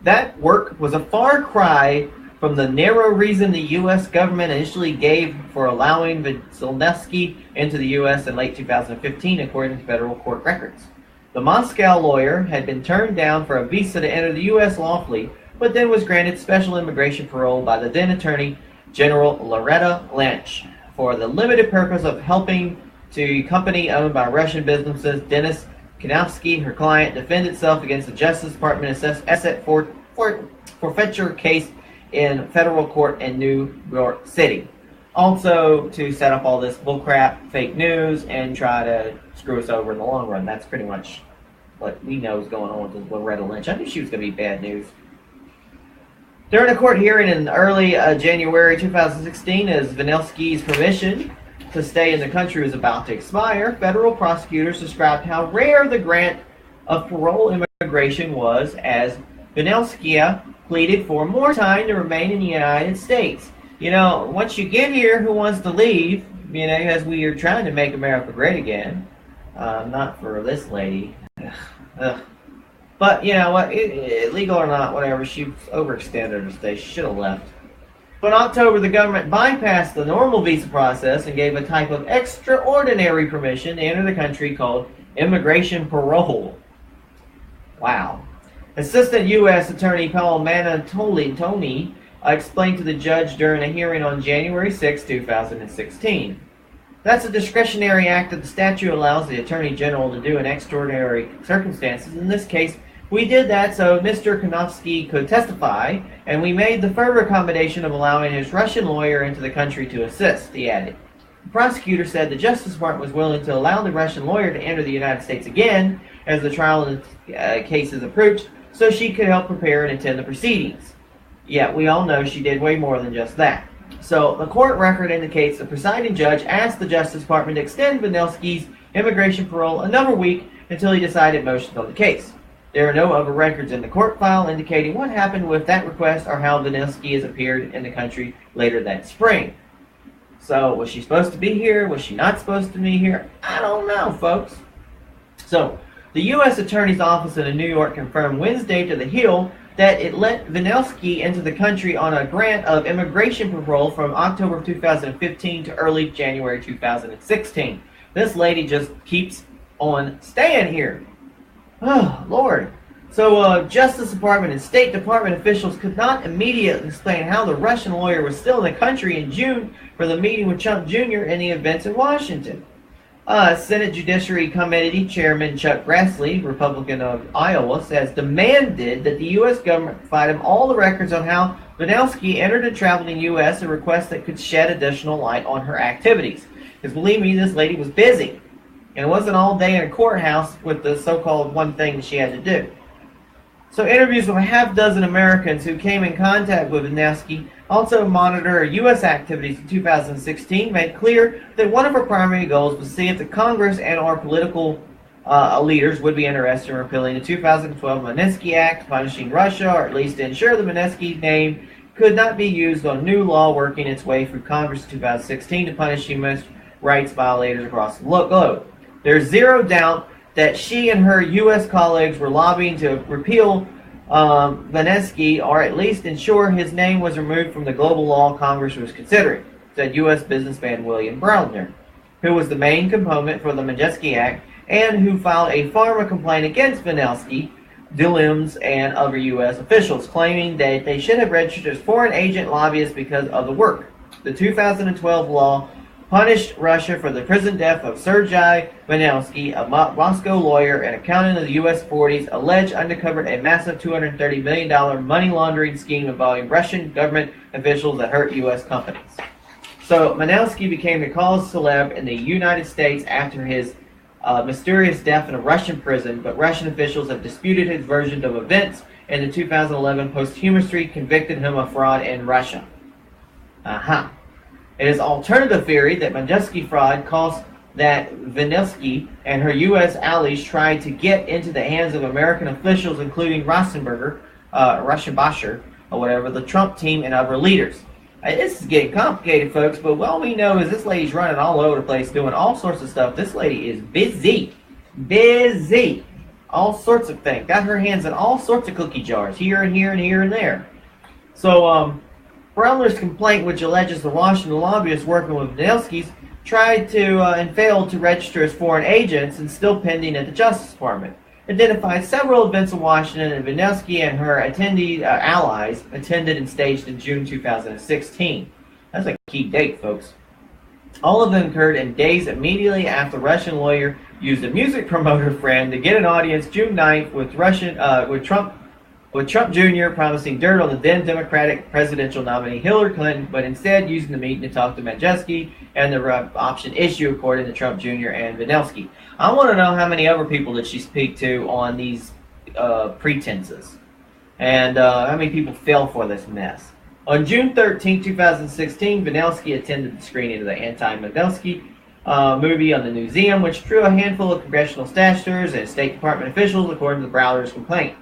That work was a far cry from the narrow reason the U.S. government initially gave for allowing Zelensky into the U.S. in late 2015, according to federal court records. The Moscow lawyer had been turned down for a visa to enter the U.S. lawfully, but then was granted special immigration parole by the then Attorney General Loretta Lynch for the limited purpose of helping a company owned by Russian businesses, Denis Kanofsky, her client, defend itself against the Justice Department asset forfeiture case in federal court in New York City. Also to set up all this bullcrap, fake news, and try to screw us over in the long run. That's pretty much what we know is going on with Loretta Lynch. I knew she was going to be bad news. During a court hearing in early January 2016, as Vinelsky's permission to stay in the country was about to expire, federal prosecutors described how rare the grant of parole immigration was, as Vinelsky pleaded for more time to remain in the United States. You know, once you get here, who wants to leave? You know, as we are trying to make America great again. Not for this lady. Ugh. But, you know what, legal or not, whatever, she overextended her stay. She should have left. But in October, the government bypassed the normal visa process and gave a type of extraordinary permission to enter the country called immigration parole. Wow. Assistant U.S. Attorney Paul Manantoni explained to the judge during a hearing on January 6, 2016. That's a discretionary act that the statute allows the Attorney General to do in extraordinary circumstances. In this case, we did that so Mr. Konofsky could testify, and we made the further accommodation of allowing his Russian lawyer into the country to assist, he added. The prosecutor said the Justice Department was willing to allow the Russian lawyer to enter the United States again as the trial in the cases approached, so she could help prepare and attend the proceedings. Yet we all know she did way more than just that. So the court record indicates the presiding judge asked the Justice Department to extend Vinelsky's immigration parole another week until he decided motions on the case. There are no other records in the court file indicating what happened with that request or how Vinelsky has appeared in the country later that spring. So was she supposed to be here? Was she not supposed to be here? I don't know, folks. So the U.S. Attorney's Office in New York confirmed Wednesday to The Hill that it let Vinelsky into the country on a grant of immigration parole from October 2015 to early January 2016. This lady just keeps on staying here. Oh, Lord. So Justice Department and State Department officials could not immediately explain how the Russian lawyer was still in the country in June for the meeting with Trump Jr. and the events in Washington. Senate Judiciary Committee Chairman Chuck Grassley, Republican of Iowa, says demanded that the U.S. government provide him all the records on how Vinelsky entered and traveled in the U.S., a request that could shed additional light on her activities. Because believe me, this lady was busy. And it wasn't all day in a courthouse with the so-called one thing that she had to do. So interviews with a half dozen Americans who came in contact with Vinelsky, also monitor U.S. activities in 2016, made clear that one of her primary goals was to see if the Congress and our political leaders would be interested in repealing the 2012 Magnitsky Act, punishing Russia, or at least to ensure the Magnitsky name could not be used on new law working its way through Congress in 2016 to punish human rights violators across the globe. There's zero doubt that she and her U.S. colleagues were lobbying to repeal Vinelsky, or at least ensure his name was removed from the global law Congress was considering, said U.S. businessman William Browner, who was the main component for the Magnitsky Act and who filed a pharma complaint against Vinelsky, Delims, and other U.S. officials, claiming that they should have registered as foreign agent lobbyists because of the work. The 2012 law punished Russia for the prison death of Sergei Vinelsky, a Moscow lawyer and accountant of the U.S. 40s, alleged uncovered a massive $230 million money laundering scheme involving Russian government officials that hurt U.S. companies. So Vinelsky became the cause celeb in the United States after his mysterious death in a Russian prison, but Russian officials have disputed his version of events, and the 2011 posthumously convicted him of fraud in Russia. It is alternative theory that Magnitsky fraud cost that Vinelsky and her U.S. allies tried to get into the hands of American officials, including Rosenberger, Russian or whatever, the Trump team, and other leaders. This is getting complicated, folks, but all we know is this lady's running all over the place doing all sorts of stuff. This lady is busy. Busy. All sorts of things. Got her hands in all sorts of cookie jars, here and here and here and there. So, Browner's complaint, which alleges the Washington lobbyists working with Vinelsky's, tried to and failed to register as foreign agents and still pending at the Justice Department. Identified several events in Washington and Vinelsky and her allies attended and staged in June 2016. That's a key date, folks. All of them occurred in days immediately after the Russian lawyer used a music promoter friend to get an audience June 9th with Trump with Trump Jr. promising dirt on the then Democratic presidential nominee Hillary Clinton, but instead using the meeting to talk to Majeski and the option issue, according to Trump Jr. and Venelski. I want to know how many other people did she speak to on these pretenses, and how many people fell for this mess. On June 13, 2016, Venelski attended the screening of the anti-Majeski movie on the Newseum, which drew a handful of congressional statures and State Department officials, according to the Browder's complaint.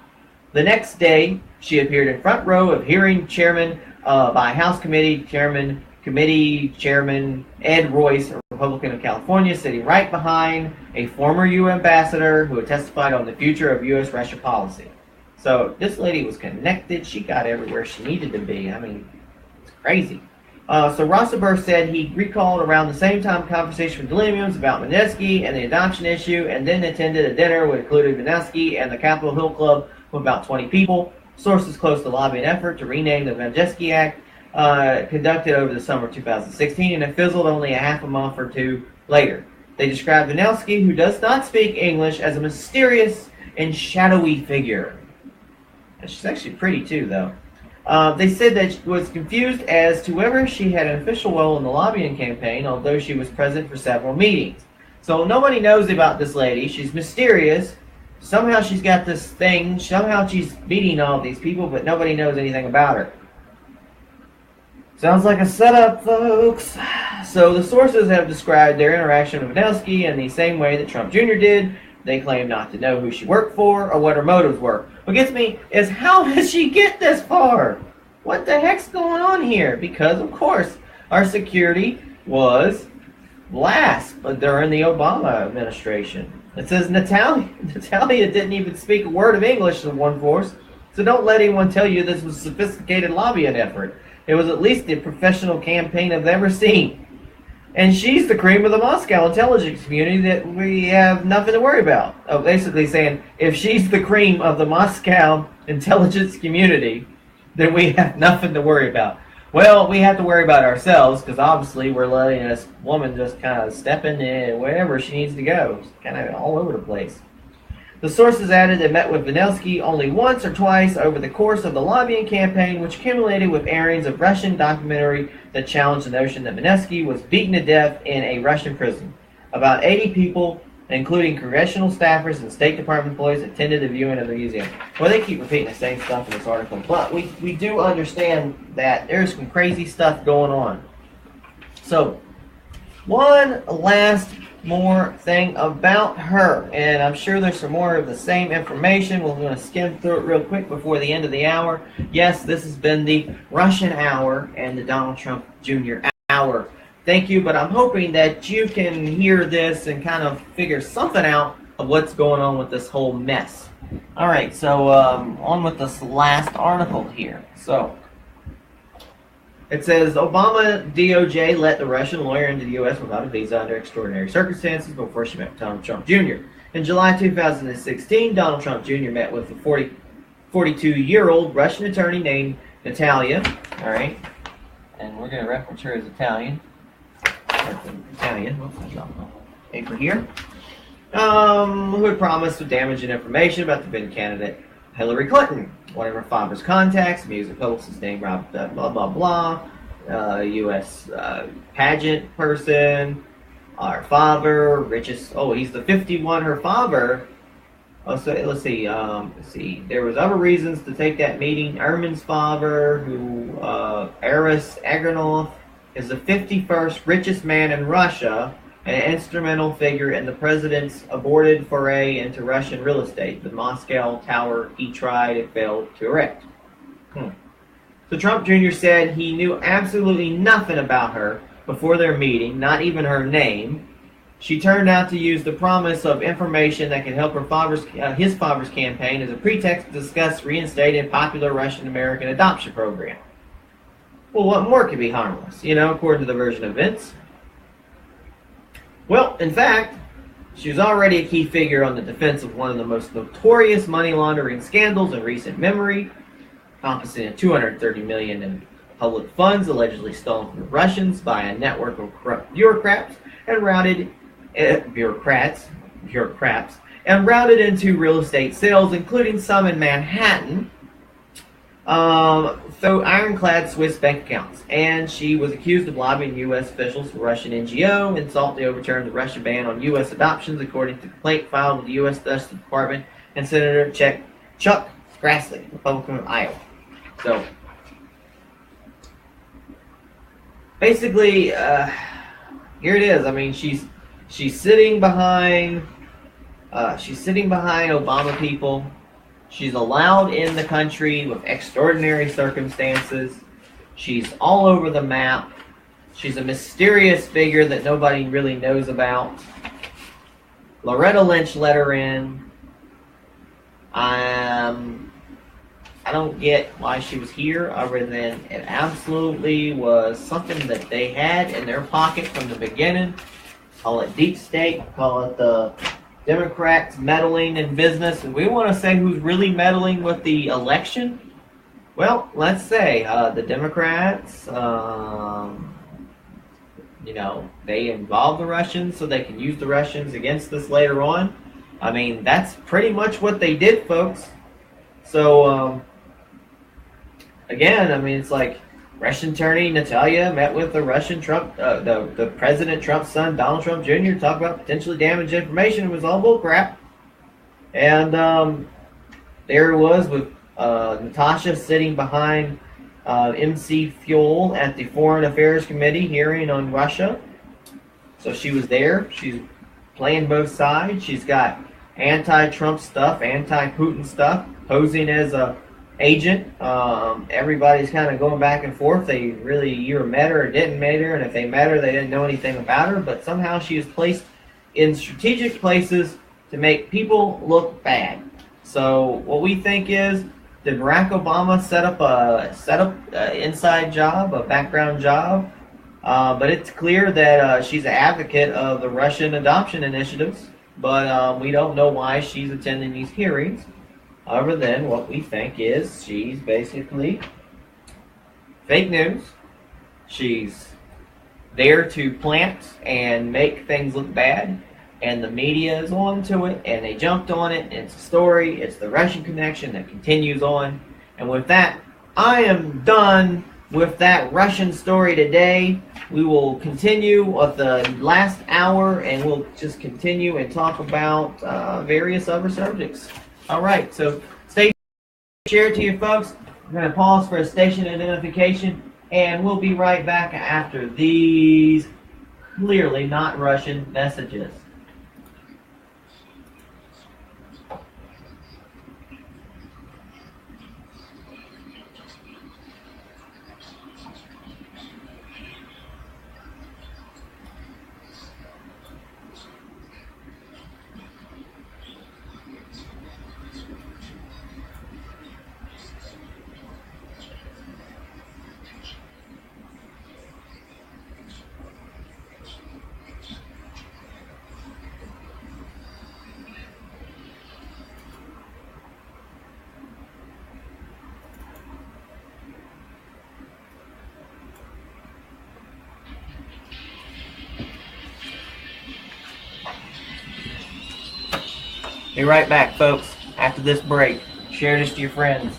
The next day, she appeared in front row of hearing chairman by House Committee Chairman Ed Royce, a Republican of California, sitting right behind a former U. ambassador who had testified on the future of U.S.-Russia policy. So this lady was connected. She got everywhere she needed to be. I mean, it's crazy. So Rosenberg said he recalled around the same time conversation with Williams about Majeski and the adoption issue, and then attended a dinner which included Majeski and the Capitol Hill Club with about 20 people. Sources close to lobbying effort to rename the Majeski Act conducted over the summer of 2016, and it fizzled only a half a month or two later. They described Venelski, who does not speak English, as a mysterious and shadowy figure. And she's actually pretty too, though. They said that she was confused as to whether she had an official role in the lobbying campaign, although she was present for several meetings. So nobody knows about this lady. She's mysterious. Somehow she's got this thing. Somehow she's meeting all these people, but nobody knows anything about her. Sounds like a setup, folks. So the sources have described their interaction with Venelski in the same way that Trump Jr. did. They claim not to know who she worked for or what her motives were. What gets me is, how did she get this far? What the heck's going on here? Because, of course, our security was last during the Obama administration. It says Natalia didn't even speak a word of English in one force, so don't let anyone tell you this was a sophisticated lobbying effort. It was at least the professional campaign I've ever seen. And she's the cream of the Moscow intelligence community that we have nothing to worry about. Oh, basically saying, if she's the cream of the Moscow intelligence community, then we have nothing to worry about. Well, we have to worry about ourselves, because obviously we're letting this woman just kind of step in wherever she needs to go. It's kind of all over the place. The sources added they met with Venelski only once or twice over the course of the lobbying campaign, which accumulated with airings of Russian documentary that challenged the notion that Venelski was beaten to death in a Russian prison. About 80 people, including congressional staffers and State Department employees, attended the viewing of the museum. Well, they keep repeating the same stuff in this article, but we do understand that there's some crazy stuff going on. So, one last more thing about her, and I'm sure there's some more of the same information. We're going to skim through it real quick before the end of the hour. Yes, this has been the Russian Hour and the Donald Trump Jr. Hour. Thank you, but I'm hoping that you can hear this and kind of figure something out of what's going on with this whole mess. All right, so on with this last article here. So it says, Obama DOJ let the Russian lawyer into the U.S. without a visa under extraordinary circumstances before she met with Donald Trump Jr. In July 2016, Donald Trump Jr. met with a 42-year-old Russian attorney named Natalia. All right, and we're going to reference her as Italian. Whoops, I dropped my paper here. Who had promised to damage information about the then candidate Hillary Clinton. One of her father's contacts, music publicist named Rob, blah, blah, blah, U.S. Pageant person, her father, richest, he's the 51, her father. Oh, so let's see, there was other reasons to take that meeting. Erman's father, who, Aris Agranov, is the 51st richest man in Russia, an instrumental figure in the president's aborted foray into Russian real estate, the Moscow Tower he tried and failed to erect. So Trump Jr. said he knew absolutely nothing about her before their meeting, not even her name. She turned out to use the promise of information that could help his father's campaign as a pretext to discuss reinstating a popular Russian-American adoption program. Well, what more could be harmless, according to the version of events? Well, in fact, she was already a key figure on the defense of one of the most notorious money laundering scandals in recent memory, encompassing $230 million in public funds allegedly stolen from the Russians by a network of corrupt bureaucrats and routed into real estate sales, including some in Manhattan. So ironclad Swiss bank accounts, and she was accused of lobbying U.S. officials for Russian NGO and sought to overturn the Russian ban on U.S. adoptions, according to the complaint filed with the U.S. Justice Department and Senator Chuck Grassley, Republican of Iowa. So basically, here it is. I mean, she's sitting behind Obama people. She's allowed in the country with extraordinary circumstances. She's all over the map. She's a mysterious figure that nobody really knows about. Loretta Lynch let her in. I don't get why she was here, other than it absolutely was something that they had in their pocket from the beginning. Call it deep state, call it the Democrats meddling in business. And we want to say who's really meddling with the election. Well, let's say the Democrats, they involve the Russians so they can use the Russians against us later on. I mean, that's pretty much what they did, folks. So, again, I mean, it's like Russian attorney Natalia met with the Russian Trump, the President Trump's son, Donald Trump Jr., to talk about potentially damaged information. It was all bullcrap. And there it was with Natasha sitting behind MC Fuel at the Foreign Affairs Committee hearing on Russia. So she was there. She's playing both sides. She's got anti-Trump stuff, anti-Putin stuff, posing as a agent. Everybody's kind of going back and forth. They really either met her or didn't meet her, and if they met her, they didn't know anything about her. But somehow she was placed in strategic places to make people look bad. So what we think is, did Barack Obama set up an inside job, a background job? But it's clear that she's an advocate of the Russian adoption initiatives. But we don't know why she's attending these hearings. Other than what we think is she's basically fake news. She's there to plant and make things look bad, and the media is on to it, and they jumped on it. It's a story. It's the Russian connection that continues on. And with that, I am done with that Russian story today. We will continue with the last hour, and we'll just continue and talk about various other subjects. All right, so stay tuned, share it to your folks. I'm going to pause for a station identification, and we'll be right back after these clearly not Russian messages. Be right back, folks, after this break. Share this to your friends.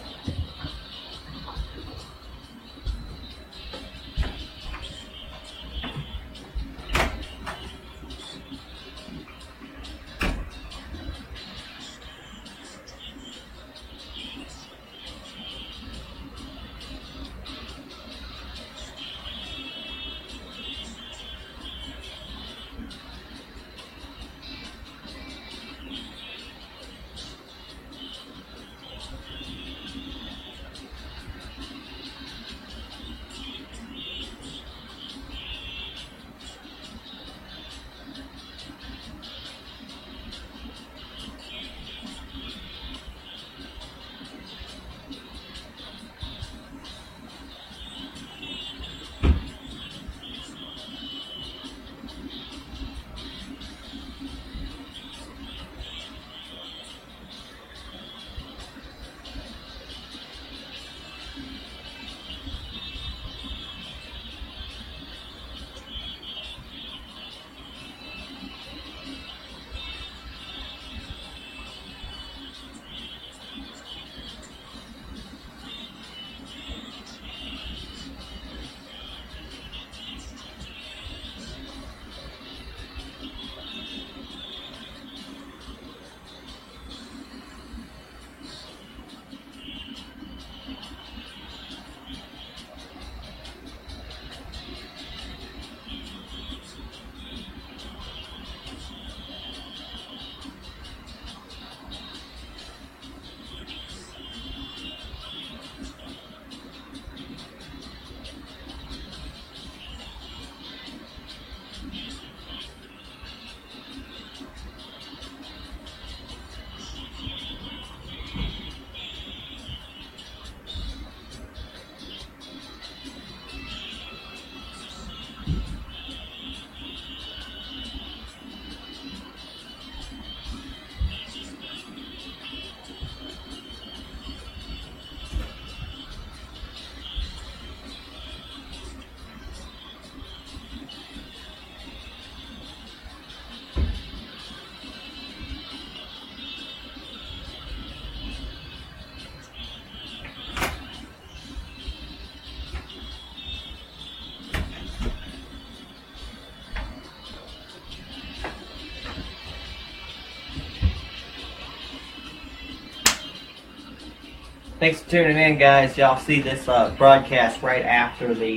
Thanks for tuning in, guys. Y'all see this broadcast right after the.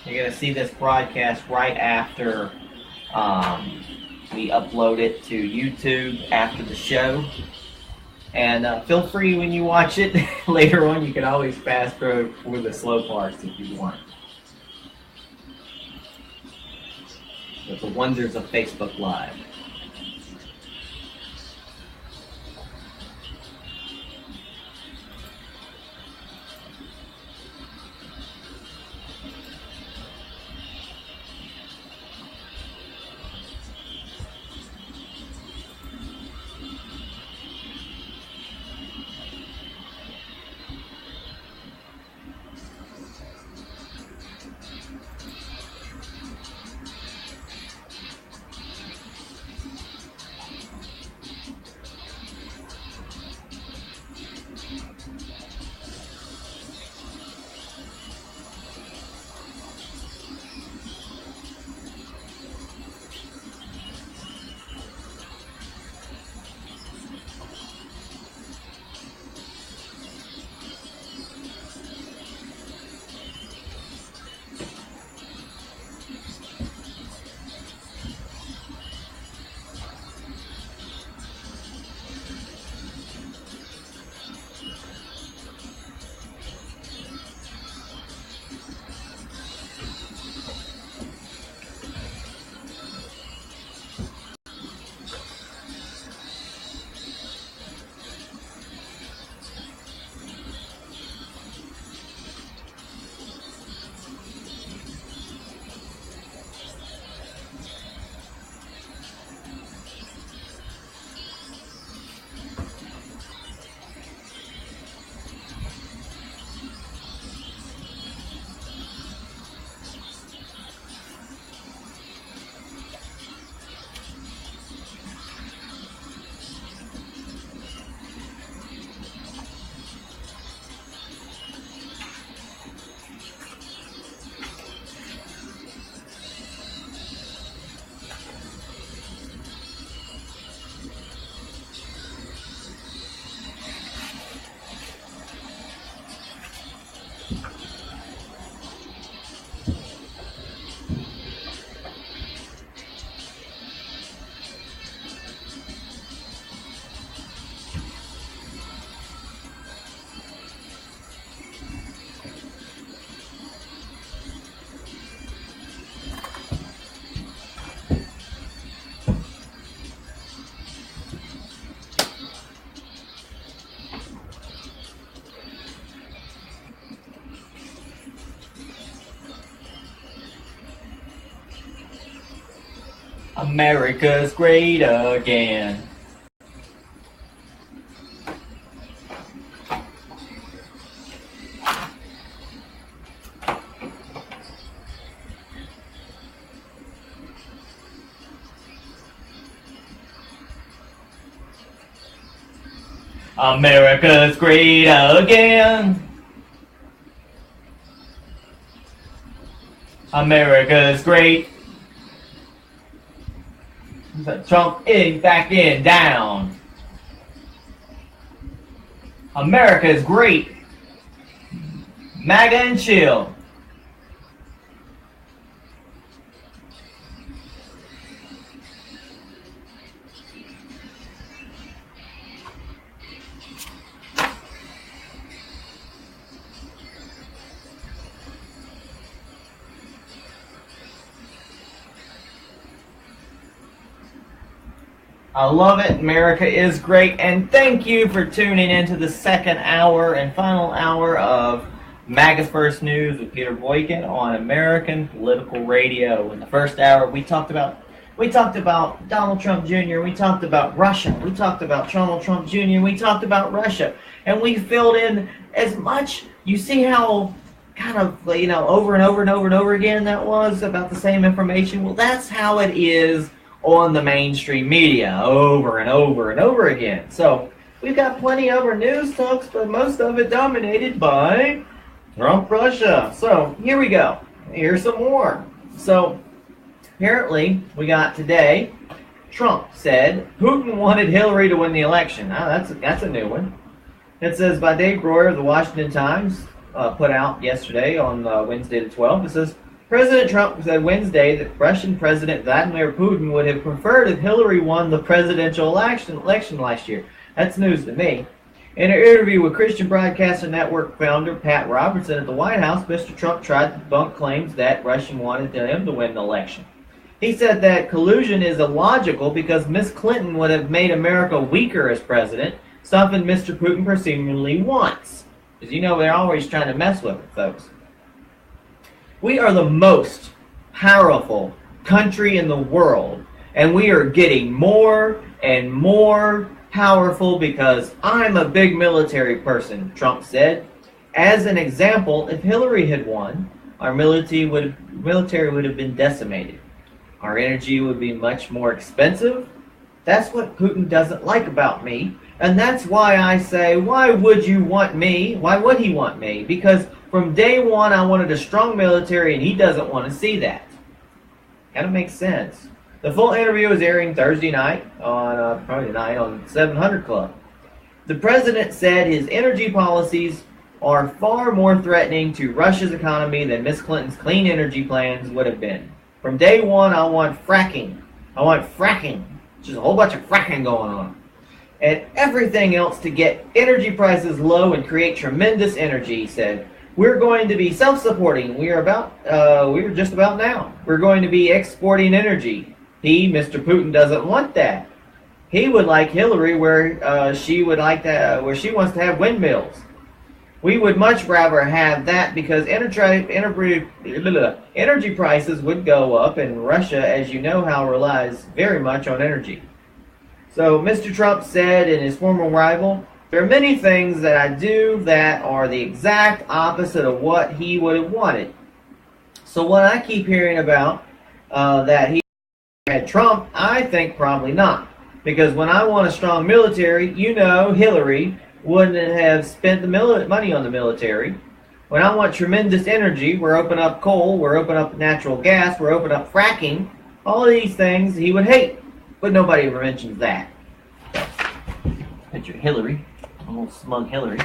You're gonna see this broadcast right after we upload it to YouTube after the show. And feel free when you watch it later on. You can always fast forward for the slow parts if you want. With the wonders of Facebook Live. America's great again. America's great again. America's great. Trump in, back in, down. America is great. MAGA and chill. I love it. America is great. And thank you for tuning into the second hour and final hour of MAGA's First News with Peter Boykin on American Political Radio. In the first hour, we talked about Donald Trump Jr., we talked about Russia, we talked about Donald Trump Jr., we talked about Russia, and we filled in as much. You see how kind of, over and over and over and over again that was about the same information? Well, that's how it is on the mainstream media, over and over and over again. So we've got plenty of our news talks, but most of it dominated by Trump Russia. So here we go. Here's some more. So apparently we got today Trump said Putin wanted Hillary to win the election. Now, that's a new one. It says by Dave Breuer of the Washington Times, put out yesterday on Wednesday the 12th. It says, President Trump said Wednesday that Russian President Vladimir Putin would have preferred if Hillary won the presidential election last year. That's news to me. In an interview with Christian Broadcaster Network founder Pat Robertson at the White House, Mr. Trump tried to debunk claims that Russia wanted him to win the election. He said that collusion is illogical because Miss Clinton would have made America weaker as president, something Mr. Putin presumably wants. Because you know they're always trying to mess with it, folks. We are the most powerful country in the world, and we are getting more and more powerful because I'm a big military person, Trump said. As an example, if Hillary had won, our military would have been decimated. Our energy would be much more expensive. That's what Putin doesn't like about me. And that's why I say, why would you want me? Why would he want me? Because from day one, I wanted a strong military, and he doesn't want to see that. Kind of makes sense. The full interview is airing Thursday night on Friday night on 700 Club. The president said his energy policies are far more threatening to Russia's economy than Miss Clinton's clean energy plans would have been. From day one, I want fracking. Just a whole bunch of fracking going on. And everything else to get energy prices low and create tremendous energy, he said. We're going to be self-supporting. We're just about now. We're going to be exporting energy. Mr. Putin, doesn't want that. He would like Hillary where she wants to have windmills. We would much rather have that because energy prices would go up, and Russia, as you know how, relies very much on energy. So Mr. Trump said in his former rival, there are many things that I do that are the exact opposite of what he would have wanted. So what I keep hearing about that he had Trump, I think probably not. Because when I want a strong military, Hillary wouldn't have spent the money on the military. When I want tremendous energy, we're opening up coal, we're opening up natural gas, we're opening up fracking. All of these things he would hate. But nobody ever mentions that. Picture Hillary. Old smug Hillary.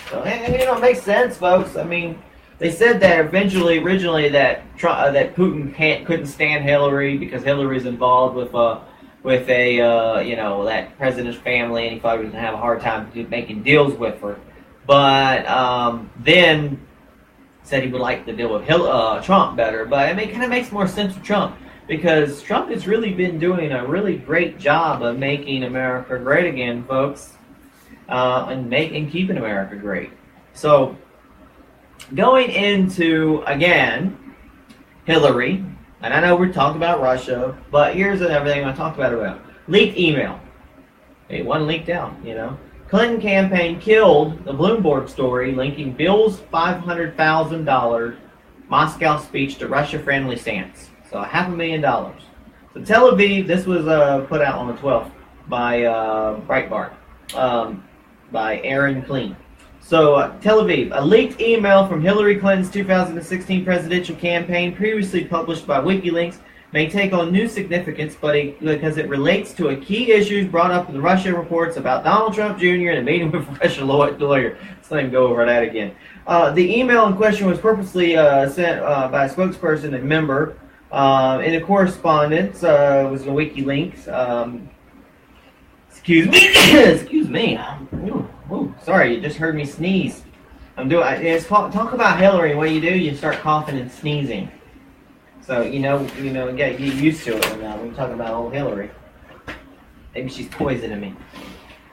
So, it makes sense, folks. I mean, they said that originally that Putin couldn't stand Hillary because Hillary's involved with that president's family, and he thought he was going to have a hard time making deals with her. But then said he would like the deal with Trump better. But it kind of makes more sense with Trump because Trump has really been doing a really great job of making America great again, folks. And keeping America great. So, going into, again, Hillary, and I know we're talking about Russia, but here's another thing I talked about. Leaked email. It wasn't leaked out, Clinton campaign killed the Bloomberg story linking Bill's $500,000 Moscow speech to Russia-friendly stance. So, $500,000. So, Tel Aviv, this was put out on the 12th by Breitbart. By Aaron Klein. So, Tel Aviv. A leaked email from Hillary Clinton's 2016 presidential campaign, previously published by WikiLeaks, may take on new significance because it relates to a key issues brought up in the Russia reports about Donald Trump Jr. and a meeting with a Russia lawyer. Let's not even go over that again. The email in question was purposely sent by a spokesperson and member in a correspondence. It was a WikiLeaks. Excuse me. Ooh, sorry, you just heard me sneeze. Talk about Hillary. What do? You start coughing and sneezing. So get used to it when we're talking about old Hillary. Maybe she's poisoning me.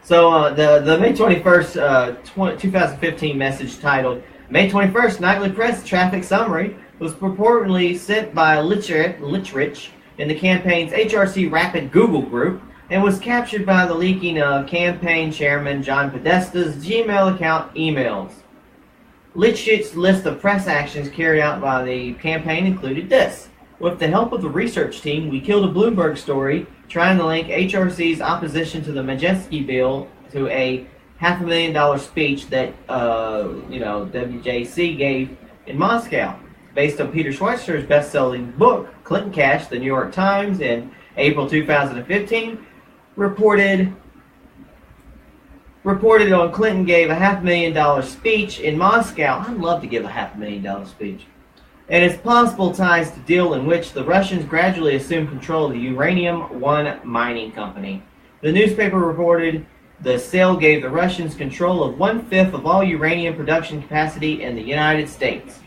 So the May 21st, 2015 message titled "May 21st Nightly Press Traffic Summary" was purportedly sent by Littrich in the campaign's HRC Rapid Google group, and was captured by the leaking of campaign chairman John Podesta's Gmail account emails. Litchich's list of press actions carried out by the campaign included this. With the help of the research team, we killed a Bloomberg story trying to link HRC's opposition to the Majeski bill to a $500,000 speech that WJC gave in Moscow, based on Peter Schweizer's best-selling book, Clinton Cash, the New York Times, and April 2015, reported on Clinton gave a $500,000 speech in Moscow. I'd love to give a $500,000 speech. And its possible ties to deal in which the Russians gradually assumed control of the Uranium One mining company. The newspaper reported the sale gave the Russians control of 1/5 of all uranium production capacity in the United States.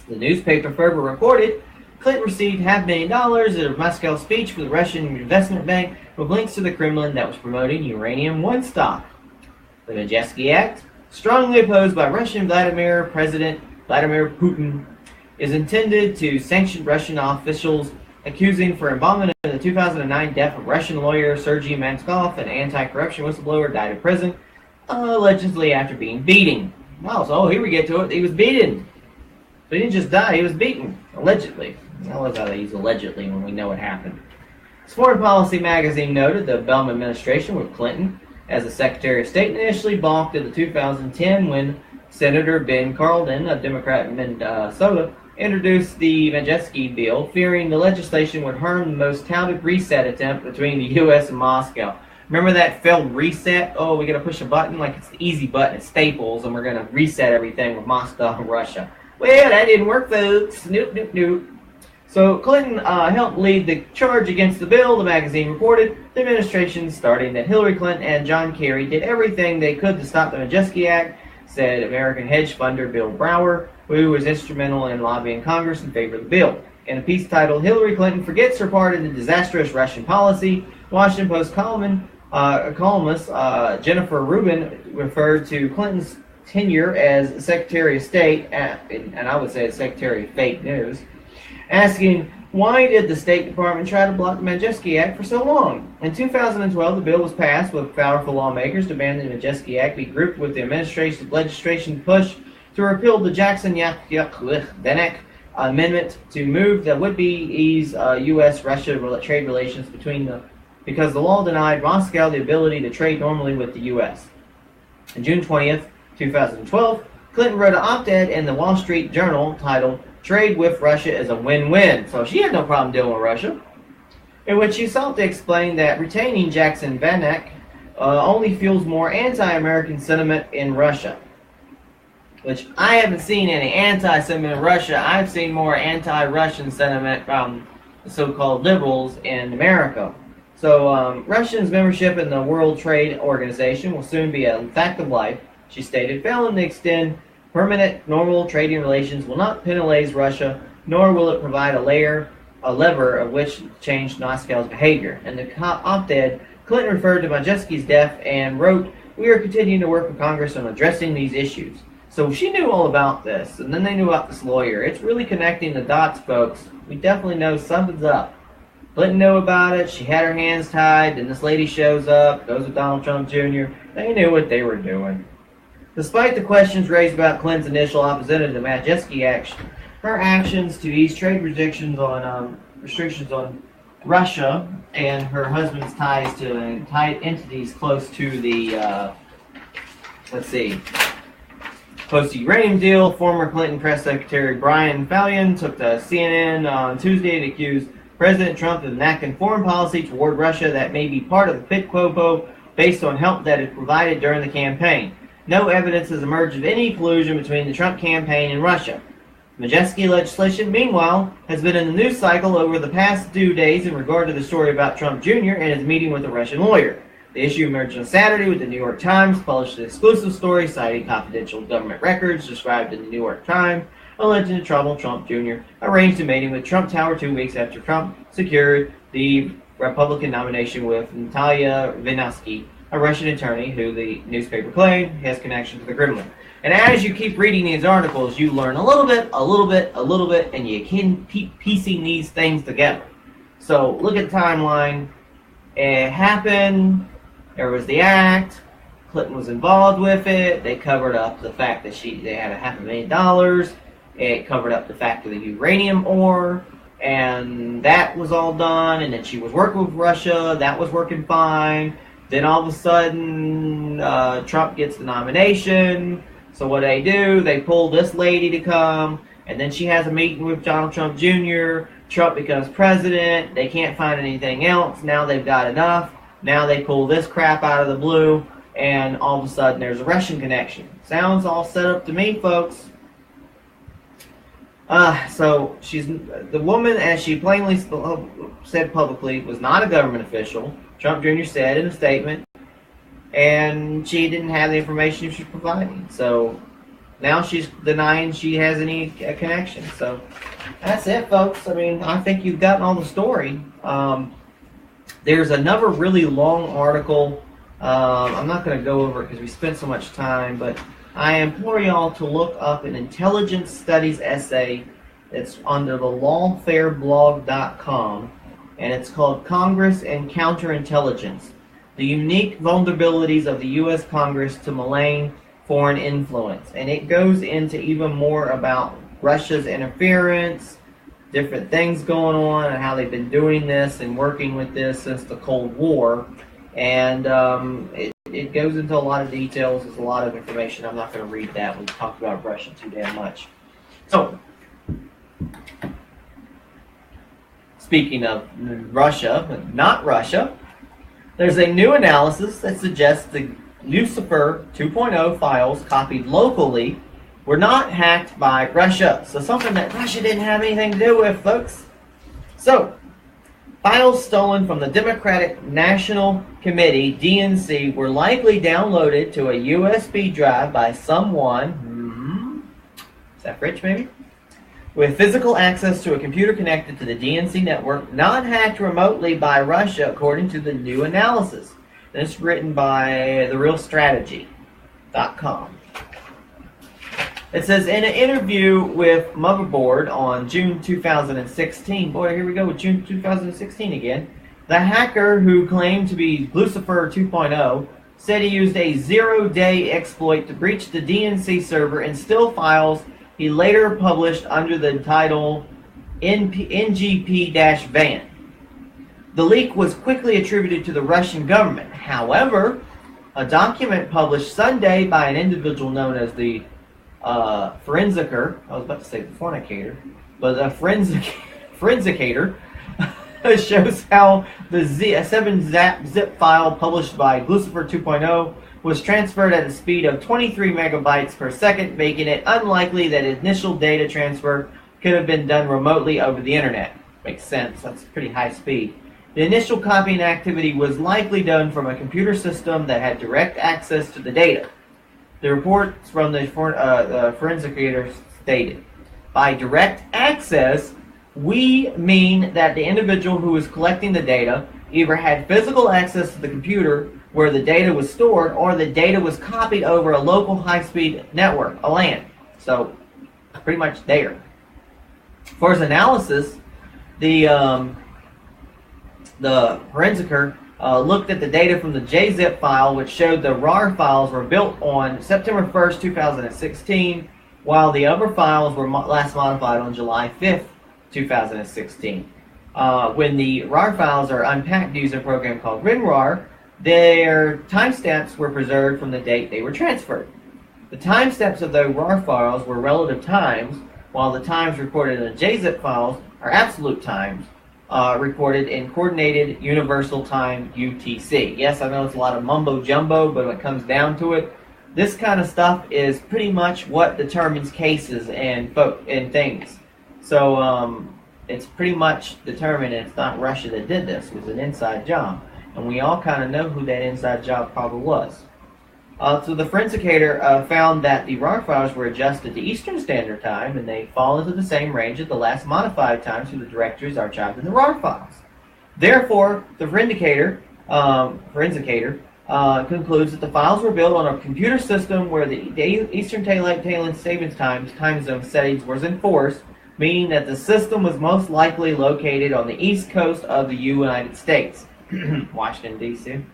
The newspaper further reported Clinton received $500,000 at a Moscow speech for the Russian investment bank with links to the Kremlin that was promoting Uranium One stock. The Majeski Act, strongly opposed by Russian President Vladimir Putin, is intended to sanction Russian officials accusing for involvement in the 2009 death of Russian lawyer Sergei Manskov, an anti-corruption whistleblower, died in prison, allegedly after being beaten. Oh, so here we get to it. He was beaten. But he didn't just die, he was beaten. Allegedly. I love how they use allegedly when we know what happened. As Foreign Policy magazine noted, the Obama administration with Clinton as the Secretary of State initially balked in 2010 when Senator Ben Cardin, a Democrat in Minnesota, introduced the Majeski bill, fearing the legislation would harm the most touted reset attempt between the U.S. and Moscow. Remember that failed reset? Oh, we got to push a button like it's the easy button at Staples, and we're going to reset everything with Moscow and Russia. Well, that didn't work, folks. Nope, nope, nope. So Clinton helped lead the charge against the bill. The magazine reported the administration, starting that Hillary Clinton and John Kerry did everything they could to stop the Majeski Act, said American hedge funder Bill Brower, who was instrumental in lobbying Congress in favor of the bill. In a piece titled "Hillary Clinton Forgets Her Part in the Disastrous Russian Policy," Washington Post columnist Jennifer Rubin referred to Clinton's tenure as Secretary of State, and I would say Secretary of Fake News, asking, why did the State Department try to block the Majeski Act for so long? In 2012, the bill was passed with powerful lawmakers demanding the Majeski Act be grouped with the administration's legislation push to repeal the Jackson-Yakup-Denek amendment to move that would be ease U.S.-Russia trade relations because the law denied Moscow the ability to trade normally with the U.S. On June 20th, 2012, Clinton wrote an op-ed in the Wall Street Journal titled "Trade with Russia is a Win-Win." So she had no problem dealing with Russia, in which she sought to explain that retaining Jackson-Vanik only fuels more anti-American sentiment in Russia. Which I haven't seen any anti-sentiment in Russia. I've seen more anti-Russian sentiment from the so-called liberals in America. So Russia's membership in the World Trade Organization will soon be a fact of life, she stated. Failing to extend permanent normal trading relations will not penalize Russia, nor will it provide a lever of which to change Moscow's behavior. In the op-ed, Clinton referred to Majeski's death and wrote, "We are continuing to work with Congress on addressing these issues." So she knew all about this, and then they knew about this lawyer. It's really connecting the dots, folks. We definitely know something's up. Clinton knew about it. She had her hands tied, and this lady shows up, goes with Donald Trump Jr. They knew what they were doing. Despite the questions raised about Clinton's initial opposition to the Majeski Act, her actions to ease trade restrictions on Russia and her husband's ties to entities close to the close to uranium deal. Former Clinton press secretary Brian Fallon took to CNN on Tuesday to accuse President Trump of enacting foreign policy toward Russia that may be part of the quid pro quo based on help that is provided during the campaign. No evidence has emerged of any collusion between the Trump campaign and Russia. Majeski legislation, meanwhile, has been in the news cycle over the past 2 days in regard to the story about Trump Jr. and his meeting with a Russian lawyer. The issue emerged on Saturday when the New York Times published an exclusive story citing confidential government records described in the New York Times, alleging that Trump Jr. arranged a meeting with Trump Tower 2 weeks after Trump secured the Republican nomination with Natalia Vinaski, a Russian attorney who the newspaper claimed has connection to the Kremlin. And as you keep reading these articles, you learn a little bit, and you can keep piecing these things together. So look at the timeline. It happened. There was the act. Clinton was involved with it. They covered up the fact that they had $500,000. It covered up the fact of the uranium ore, and that was all done. And then she was working with Russia. That was working fine. Then all of a sudden, Trump gets the nomination. So what do? They pull this lady to come, and then she has a meeting with Donald Trump Jr. Trump becomes president. They can't find anything else. Now they've got enough. Now they pull this crap out of the blue, and all of a sudden there's a Russian connection. Sounds all set up to me, folks. So she's the woman, as she plainly said publicly, was not a government official. Trump Jr. said in a statement, and she didn't have the information she was providing. So now she's denying she has any connection. So that's it, folks. I mean, I think you've gotten all the story. There's another really long article. I'm not going to go over it because we spent so much time, but I implore y'all to look up an intelligence studies essay that's under the lawfareblog.com, and it's called Congress and Counterintelligence: The Unique Vulnerabilities of the U.S. Congress to Malign Foreign Influence. And it goes into even more about Russia's interference, different things going on, and how they've been doing this and working with this since the Cold War. And it goes into a lot of details. There's a lot of information. I'm not going to read that. We've talked about Russia too damn much. So, speaking of Russia, but not Russia, there's a new analysis that suggests the Lucifer 2.0 files copied locally were not hacked by Russia. So something that Russia didn't have anything to do with, folks. So, files stolen from the Democratic National Committee, DNC, were likely downloaded to a USB drive by someone, is that Rich maybe? With physical access to a computer connected to the DNC network, not hacked remotely by Russia, according to the new analysis. This is written by TheRealStrategy.com. It says, in an interview with Motherboard on June 2016, boy, here we go with June 2016 again, the hacker who claimed to be Lucifer 2.0 said he used a zero-day exploit to breach the DNC server and steal files he later published under the title NGP-VAN. The leak was quickly attributed to the Russian government. However, a document published Sunday by an individual known as the forensicer, I was about to say the fornicator, but the forensicator shows how the 7-zip file published by Lucifer 2.0 was transferred at a speed of 23 megabytes per second, making it unlikely that initial data transfer could have been done remotely over the internet. Makes sense, that's pretty high speed. The initial copying activity was likely done from a computer system that had direct access to the data. The reports from the forensicator stated, by direct access, we mean that the individual who was collecting the data either had physical access to the computer where the data was stored, or the data was copied over a local high-speed network, a LAN. So, pretty much there. For his analysis, the forensicer looked at the data from the JZip file, which showed the RAR files were built on September 1st, 2016, while the other files were last modified on July 5th, 2016. When the RAR files are unpacked using a program called WinRAR, their timestamps were preserved from the date they were transferred. The timestamps of the RAR files were relative times, while the times recorded in the JZip files are absolute times, recorded in Coordinated Universal Time, UTC. Yes, I know it's a lot of mumbo-jumbo, but when it comes down to it, this kind of stuff is pretty much what determines cases and things. So it's pretty much determined it's not Russia that did this. It was an inside job. And we all kind of know who that inside job probably was. So the forensicator found that the RAR files were adjusted to Eastern Standard Time, and they fall into the same range as the last modified times through the directories archived in the RAR files. Therefore, the forensicator concludes that the files were built on a computer system where the Eastern Daylight Savings time zone settings was enforced, meaning that the system was most likely located on the east coast of the United States, Washington, D.C.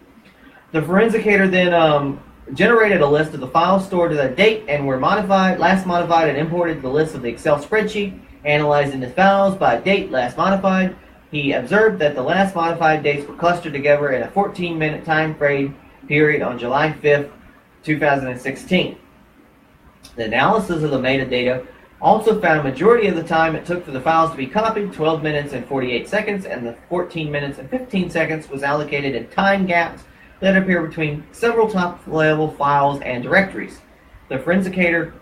The forensicator then generated a list of the files stored to that date and were last modified, and imported the list of the Excel spreadsheet. Analyzing the files by date last modified, he observed that the last modified dates were clustered together in a 14-minute time frame period on July 5th, 2016. The analysis of the metadata Also found a majority of the time it took for the files to be copied, 12 minutes and 48 seconds, and the 14 minutes and 15 seconds was allocated in time gaps that appear between several top-level files and directories. The forensicator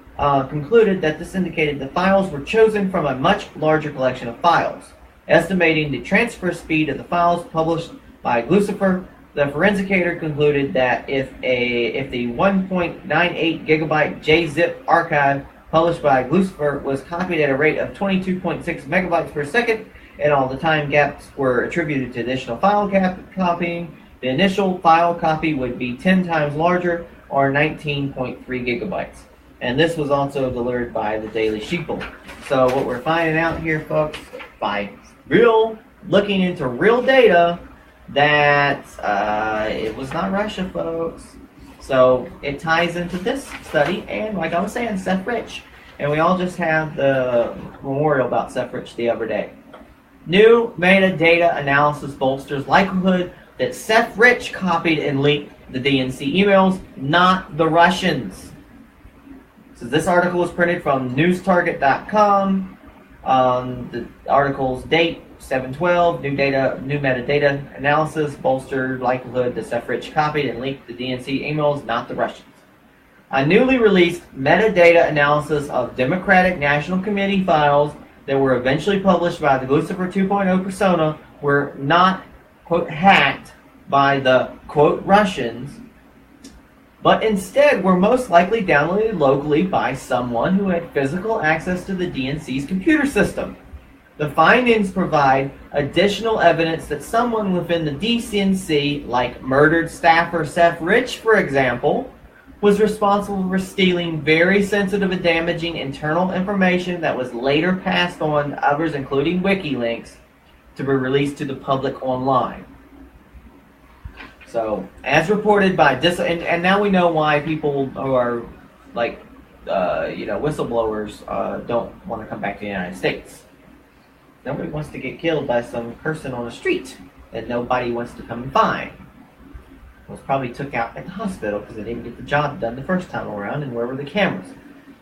concluded that this indicated the files were chosen from a much larger collection of files. Estimating the transfer speed of the files published by Glucifer, the forensicator concluded that if the 1.98 gigabyte JZip archive published by Glucifer was copied at a rate of 22.6 megabytes per second, and all the time gaps were attributed to additional file copying, the initial file copy would be 10 times larger, or 19.3 gigabytes. And this was also delivered by the Daily Sheeple. So what we're finding out here, folks, by looking into real data, that it was not Russia, folks. So it ties into this study, and like I was saying, Seth Rich. And we all just had the memorial about Seth Rich the other day. New metadata analysis bolsters likelihood that Seth Rich copied and leaked the DNC emails, not the Russians. So this article was printed from newstarget.com. The article's date, 7/12, new metadata analysis bolstered likelihood that Seth Rich copied and leaked the DNC emails, not the Russians. A newly released metadata analysis of Democratic National Committee files that were eventually published by the Glucifer 2.0 persona were not, quote, hacked by the, quote, Russians, but instead were most likely downloaded locally by someone who had physical access to the DNC's computer system. The findings provide additional evidence that someone within the DNC, like murdered staffer Seth Rich, for example, was responsible for stealing very sensitive and damaging internal information that was later passed on to others, including WikiLeaks, to be released to the public online. So, as reported by and now we know why people who are like, whistleblowers don't want to come back to the United States. Nobody wants to get killed by some person on the street that nobody wants to come and find. Was probably took out at the hospital because they didn't get the job done the first time around, and where were the cameras?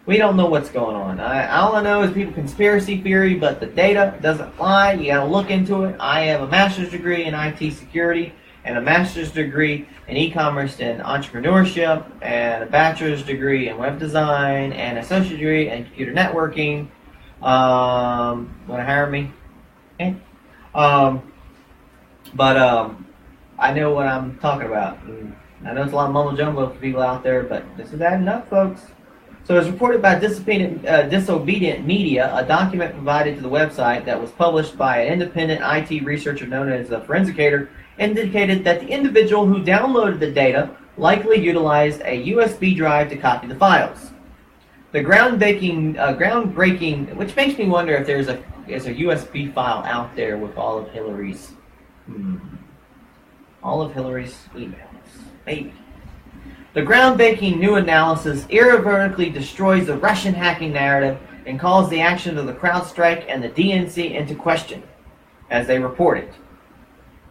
We don't know what's going on. All I know is people conspiracy theory, but the data doesn't lie. You got to look into it. I have a master's degree in IT security and a master's degree in e-commerce and entrepreneurship and a bachelor's degree in web design and an associate degree in computer networking. Want to hire me? Okay. I know what I'm talking about. I know it's a lot of mumbo jumbo for people out there, but this is adding up, folks. So as reported by Disobedient Media, a document provided to the website that was published by an independent IT researcher known as a forensicator indicated that the individual who downloaded the data likely utilized a USB drive to copy the files. The groundbreaking, which makes me wonder if there's a USB file out there with all of Hillary's emails. Maybe. The groundbreaking new analysis irreversibly destroys the Russian hacking narrative and calls the actions of the CrowdStrike and the DNC into question, as they reported.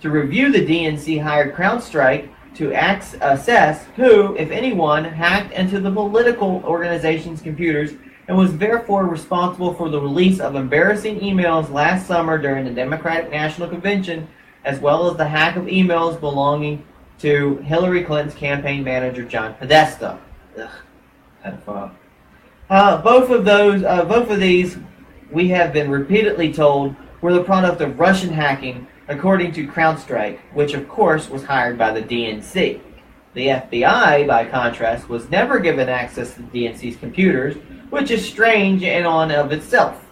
To review, the DNC hired CrowdStrike to assess who, if anyone, hacked into the political organization's computers and was therefore responsible for the release of embarrassing emails last summer during the Democratic National Convention, as well as the hack of emails belonging to Hillary Clinton's campaign manager, John Podesta. Both of these, we have been repeatedly told, were the product of Russian hacking, according to CrowdStrike, which of course was hired by the DNC. The FBI, by contrast, was never given access to the DNC's computers, which is strange in and of itself.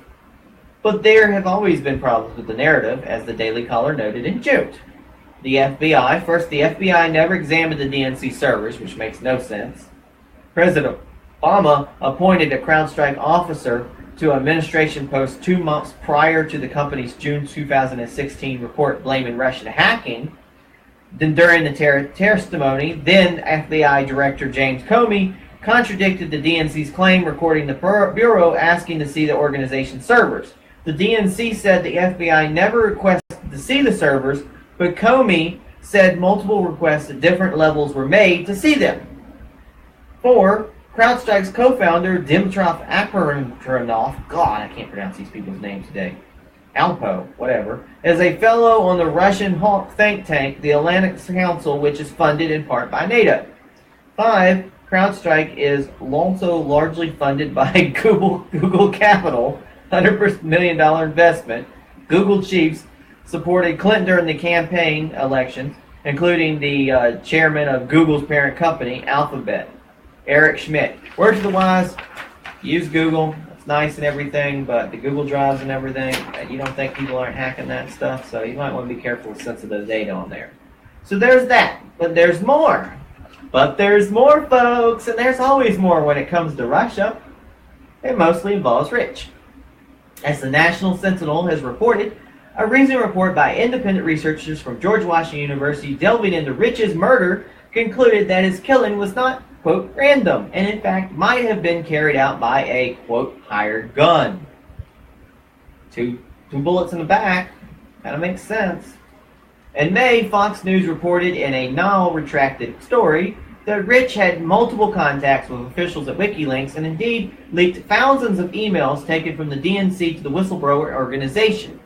But there have always been problems with the narrative, as the Daily Caller noted in June. The FBI never examined the DNC servers, which makes no sense. President Obama appointed a CrowdStrike officer to an administration post 2 months prior to the company's June 2016 report blaming Russian hacking. Then during the testimony, then FBI Director James Comey contradicted the DNC's claim, recording the Bureau asking to see the organization's servers. The DNC said the FBI never requested to see the servers, but Comey said multiple requests at different levels were made to see them. For, CrowdStrike's co-founder, Dimitrov Akhparanov, God, I can't pronounce these people's names today, Alpo, whatever, is a fellow on the Russian Hawk think tank, the Atlantic Council, which is funded in part by NATO. 5. CrowdStrike is also largely funded by Google Capital, $100 million investment. Google chiefs supported Clinton during the campaign elections, including the chairman of Google's parent company, Alphabet, Eric Schmidt. Word to the wise, use Google. It's nice and everything, but the Google Drives and everything, you don't think people aren't hacking that stuff, so you might want to be careful with sensitive data on there. So there's that, but there's more. But there's more, folks, and there's always more when it comes to Russia. It mostly involves Rich. As the National Sentinel has reported, a recent report by independent researchers from George Washington University delving into Rich's murder concluded that his killing was not, quote, random, and in fact might have been carried out by a, quote, hired gun. Two bullets in the back, kind of makes sense. In May, Fox News reported in a now retracted story that Rich had multiple contacts with officials at WikiLeaks and indeed leaked thousands of emails taken from the DNC to the whistleblower organization.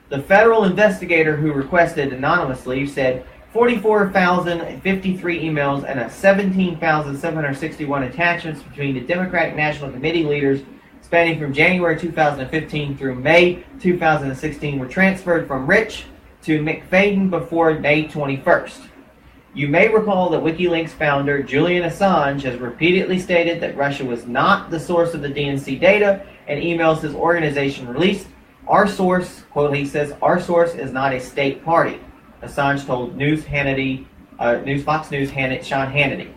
The federal investigator who requested anonymously said 44,053 emails and 17,761 attachments between the Democratic National Committee leaders spanning from January 2015 through May 2016 were transferred from Rich to McFadden before May 21st. You may recall that WikiLeaks founder Julian Assange has repeatedly stated that Russia was not the source of the DNC data and emails his organization released. Our source, quote, he says, our source is not a state party, Assange told Fox News Sean Hannity.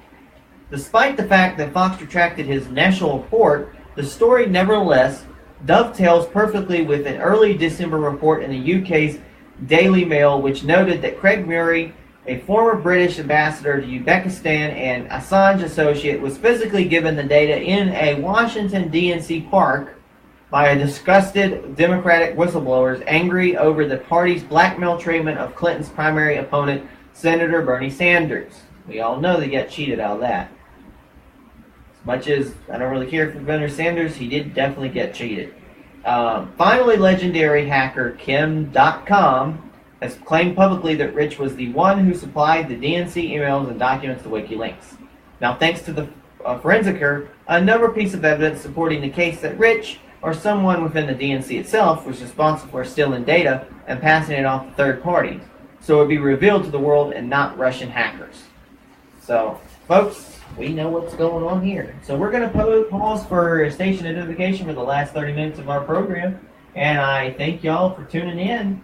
Despite the fact that Fox retracted his national report, the story nevertheless dovetails perfectly with an early December report in the UK's Daily Mail, which noted that Craig Murray, a former British ambassador to Uzbekistan and Assange associate, was physically given the data in a Washington, D.C. park by a disgusted Democratic whistleblowers angry over the party's blackmail treatment of Clinton's primary opponent, Senator Bernie Sanders. We all know they got cheated out of that. As much as I don't really care for Bernie Sanders, he did definitely get cheated. Finally, legendary hacker Kim Dotcom has claimed publicly that Rich was the one who supplied the DNC emails and documents to WikiLeaks. Now, thanks to the forensicer, another piece of evidence supporting the case that Rich, or someone within the DNC itself, was responsible for stealing data and passing it off to third parties, so it would be revealed to the world and not Russian hackers. So, folks, we know what's going on here. So we're going to pause for station identification for the last 30 minutes of our program, and I thank y'all for tuning in.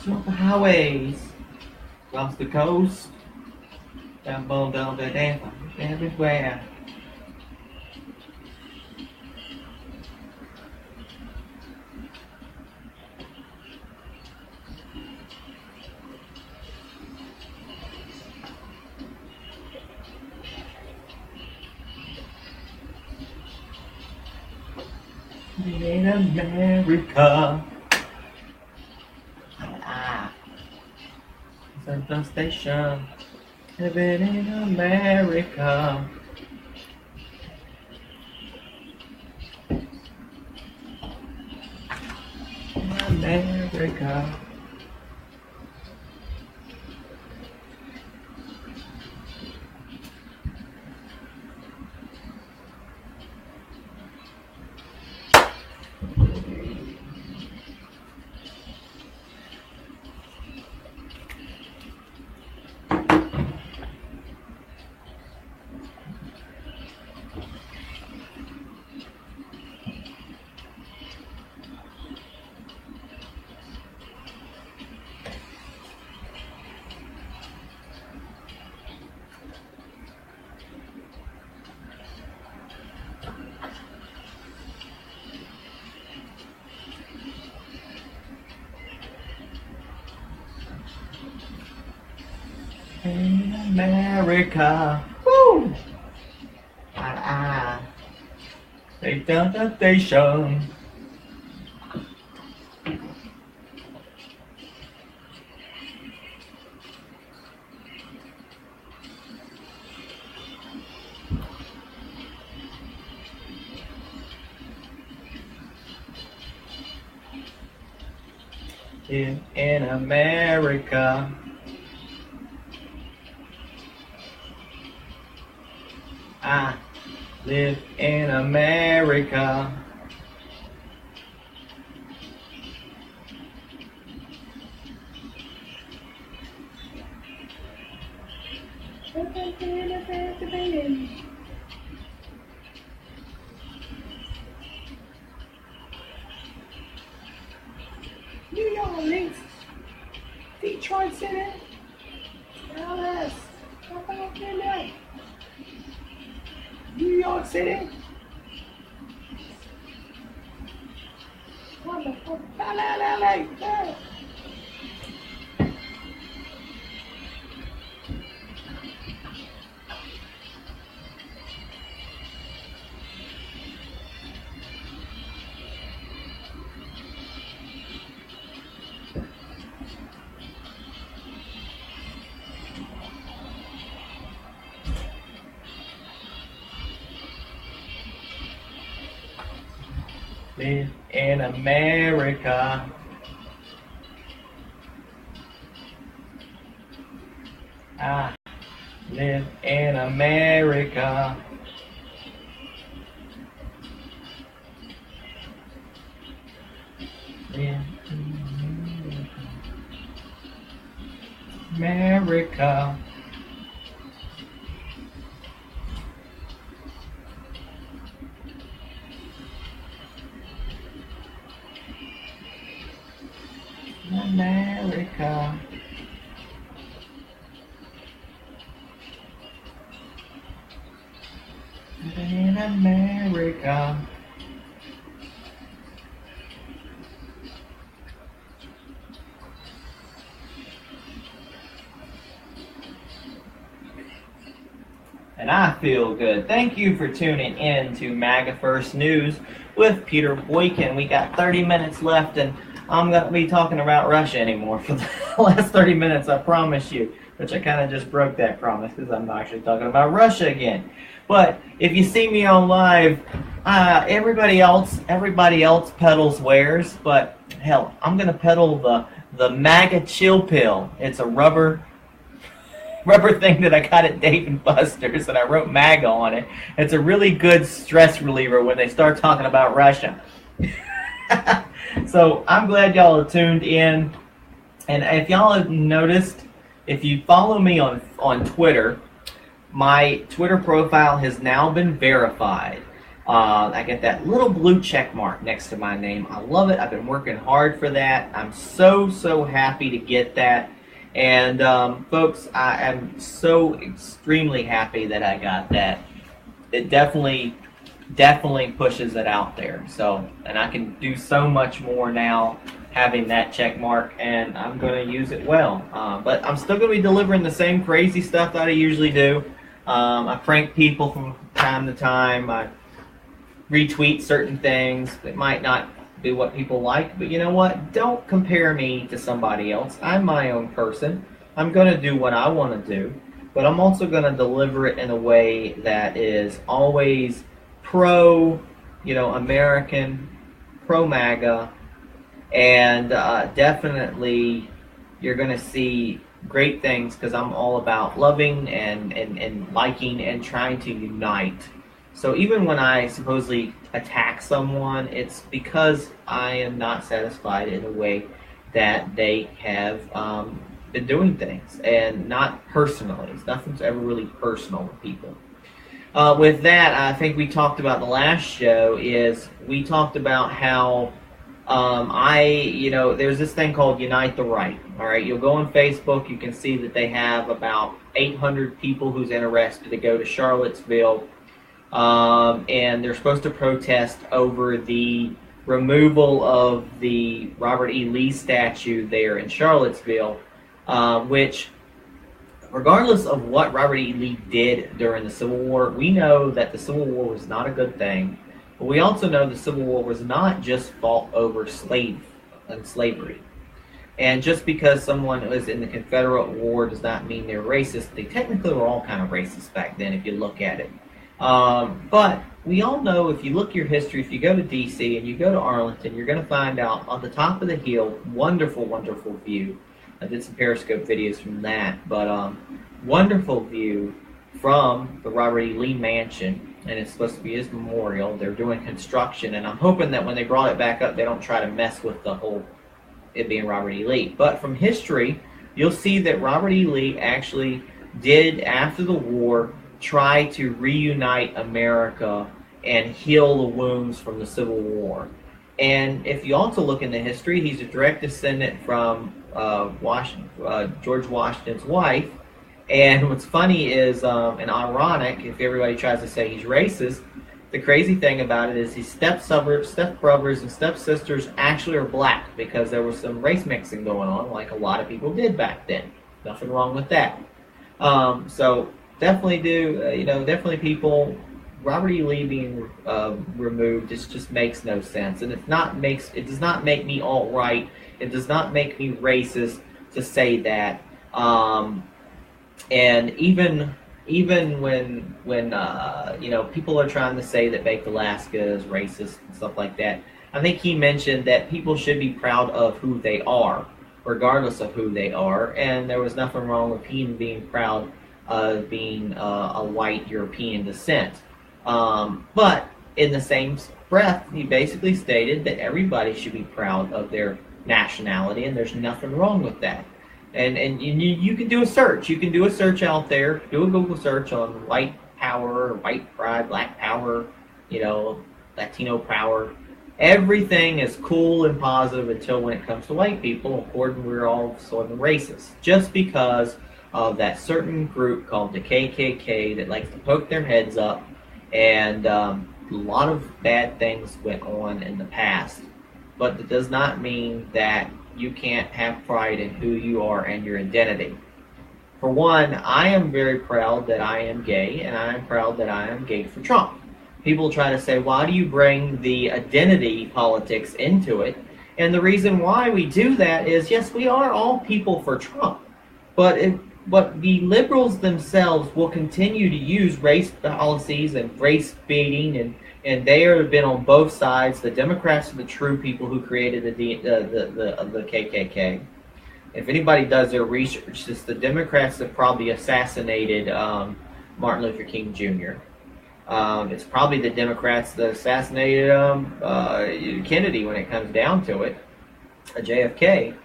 Off the highways, across the coast, down below, down there, everywhere. In America. Central Station, living in America. America. In America, woo! They done the station. In America. I live in America. New York Knicks, Detroit City, Dallas, New York City. Wonderful. LA. Live in America. I live in America. Live in America. America. In America. And I feel good. Thank you for tuning in to MAGA First News with Peter Boykin. We got 30 minutes left, and I'm going to be talking about Russia anymore for the last 30 minutes, I promise you. Which I kind of just broke that promise because I'm actually talking about Russia again. But if you see me on live, everybody else peddles wares, but hell, I'm going to peddle the MAGA Chill Pill. It's a rubber thing that I got at Dave & Buster's, and I wrote MAGA on it. It's a really good stress reliever when they start talking about Russia. So I'm glad y'all are tuned in. And if y'all have noticed, if you follow me on Twitter, my Twitter profile has now been verified. I get that little blue check mark next to my name. I love it. I've been working hard for that. I'm so happy to get that. And folks, I am so extremely happy that I got that. It definitely pushes it out there. So, and I can do so much more now having that check mark, and I'm going to use it well. But I'm still going to be delivering the same crazy stuff that I usually do. I prank people from time to time. I retweet certain things that might not be what people like, but you know what? Don't compare me to somebody else. I'm my own person. I'm going to do what I want to do, but I'm also going to deliver it in a way that is always pro, American, pro MAGA, And definitely you're going to see great things because I'm all about loving and liking and trying to unite. So even when I supposedly attack someone, it's because I am not satisfied in a way that they have been doing things, and not personally. Nothing's ever really personal with people. With that, I think we talked about the last show is we talked about how there's this thing called Unite the Right. All right, you'll go on Facebook, you can see that they have about 800 people who's interested to go to Charlottesville, and they're supposed to protest over the removal of the Robert E. Lee statue there in Charlottesville, which, regardless of what Robert E. Lee did during the Civil War, we know that the Civil War was not a good thing. But we also know the Civil War was not just fought over slavery. And just because someone was in the Confederate War does not mean they're racist. They technically were all kind of racist back then if you look at it. But we all know, if you look at your history, if you go to D.C. and you go to Arlington, you're going to find out on the top of the hill, wonderful, wonderful view. I did some Periscope videos from that, but wonderful view from the Robert E. Lee Mansion, and it's supposed to be his memorial. They're doing construction, and I'm hoping that when they brought it back up, they don't try to mess with the whole it being Robert E. Lee. But from history, you'll see that Robert E. Lee actually did, after the war, try to reunite America and heal the wounds from the Civil War. And if you also look into history, he's a direct descendant from George Washington's wife. And what's funny is, and ironic, if everybody tries to say he's racist, the crazy thing about it is his stepbrothers and stepsisters actually are black, because there was some race mixing going on, like a lot of people did back then. Nothing wrong with that. So definitely definitely people. Robert E. Lee being removed just makes no sense, and it does not make me alt-right. It does not make me racist to say that. And even when people are trying to say that Baked Alaska is racist and stuff like that, I think he mentioned that people should be proud of who they are, regardless of who they are, and there was nothing wrong with him being proud of being a white European descent. But in the same breath, he basically stated that everybody should be proud of their nationality, and there's nothing wrong with that. And you can do a search. You can do a search out there. Do a Google search on white power, white pride, black power, Latino power. Everything is cool and positive until when it comes to white people. According, we're all sort of racist, just because of that certain group called the KKK that likes to poke their heads up. And a lot of bad things went on in the past, but it does not mean that you can't have pride in who you are and your identity. For one, I am very proud that I am gay, and I am proud that I am gay for Trump. People try to say, why do you bring the identity politics into it? And the reason why we do that is, yes, we are all people for Trump, but the liberals themselves will continue to use race policies and race baiting, and they have been on both sides. The Democrats are the true people who created the KKK. If anybody does their research, it's the Democrats that probably assassinated Martin Luther King Jr. It's probably the Democrats that assassinated Kennedy when it comes down to it, JFK.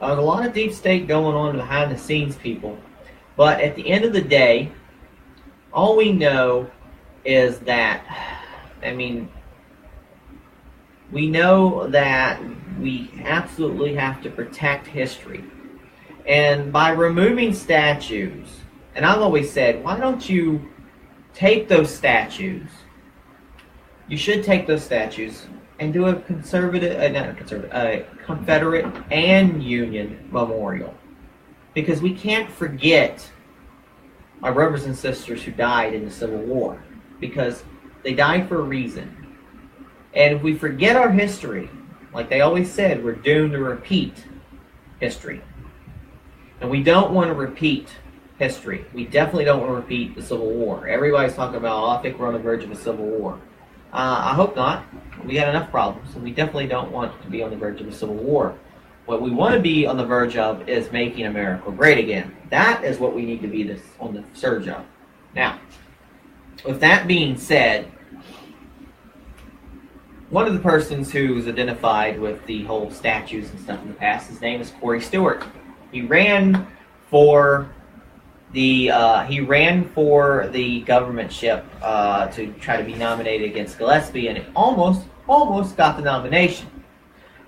There's a lot of deep state going on behind the scenes, people. But at the end of the day, all we know is that, we know that we absolutely have to protect history. And by removing statues, and I've always said, why don't you take those statues? You should take those statues and do a Confederate and Union memorial. Because we can't forget our brothers and sisters who died in the Civil War, because they died for a reason. And if we forget our history, like they always said, we're doomed to repeat history. And we don't want to repeat history. We definitely don't want to repeat the Civil War. Everybody's talking about, I think we're on the verge of a Civil War. I hope not. We got enough problems, and we definitely don't want to be on the verge of a civil war. What we want to be on the verge of is making America great again. That is what we need to be on the surge of. Now, with that being said, one of the persons who's identified with the whole statues and stuff in the past, his name is Corey Stewart. He ran for the governorship to try to be nominated against Gillespie, and it almost got the nomination.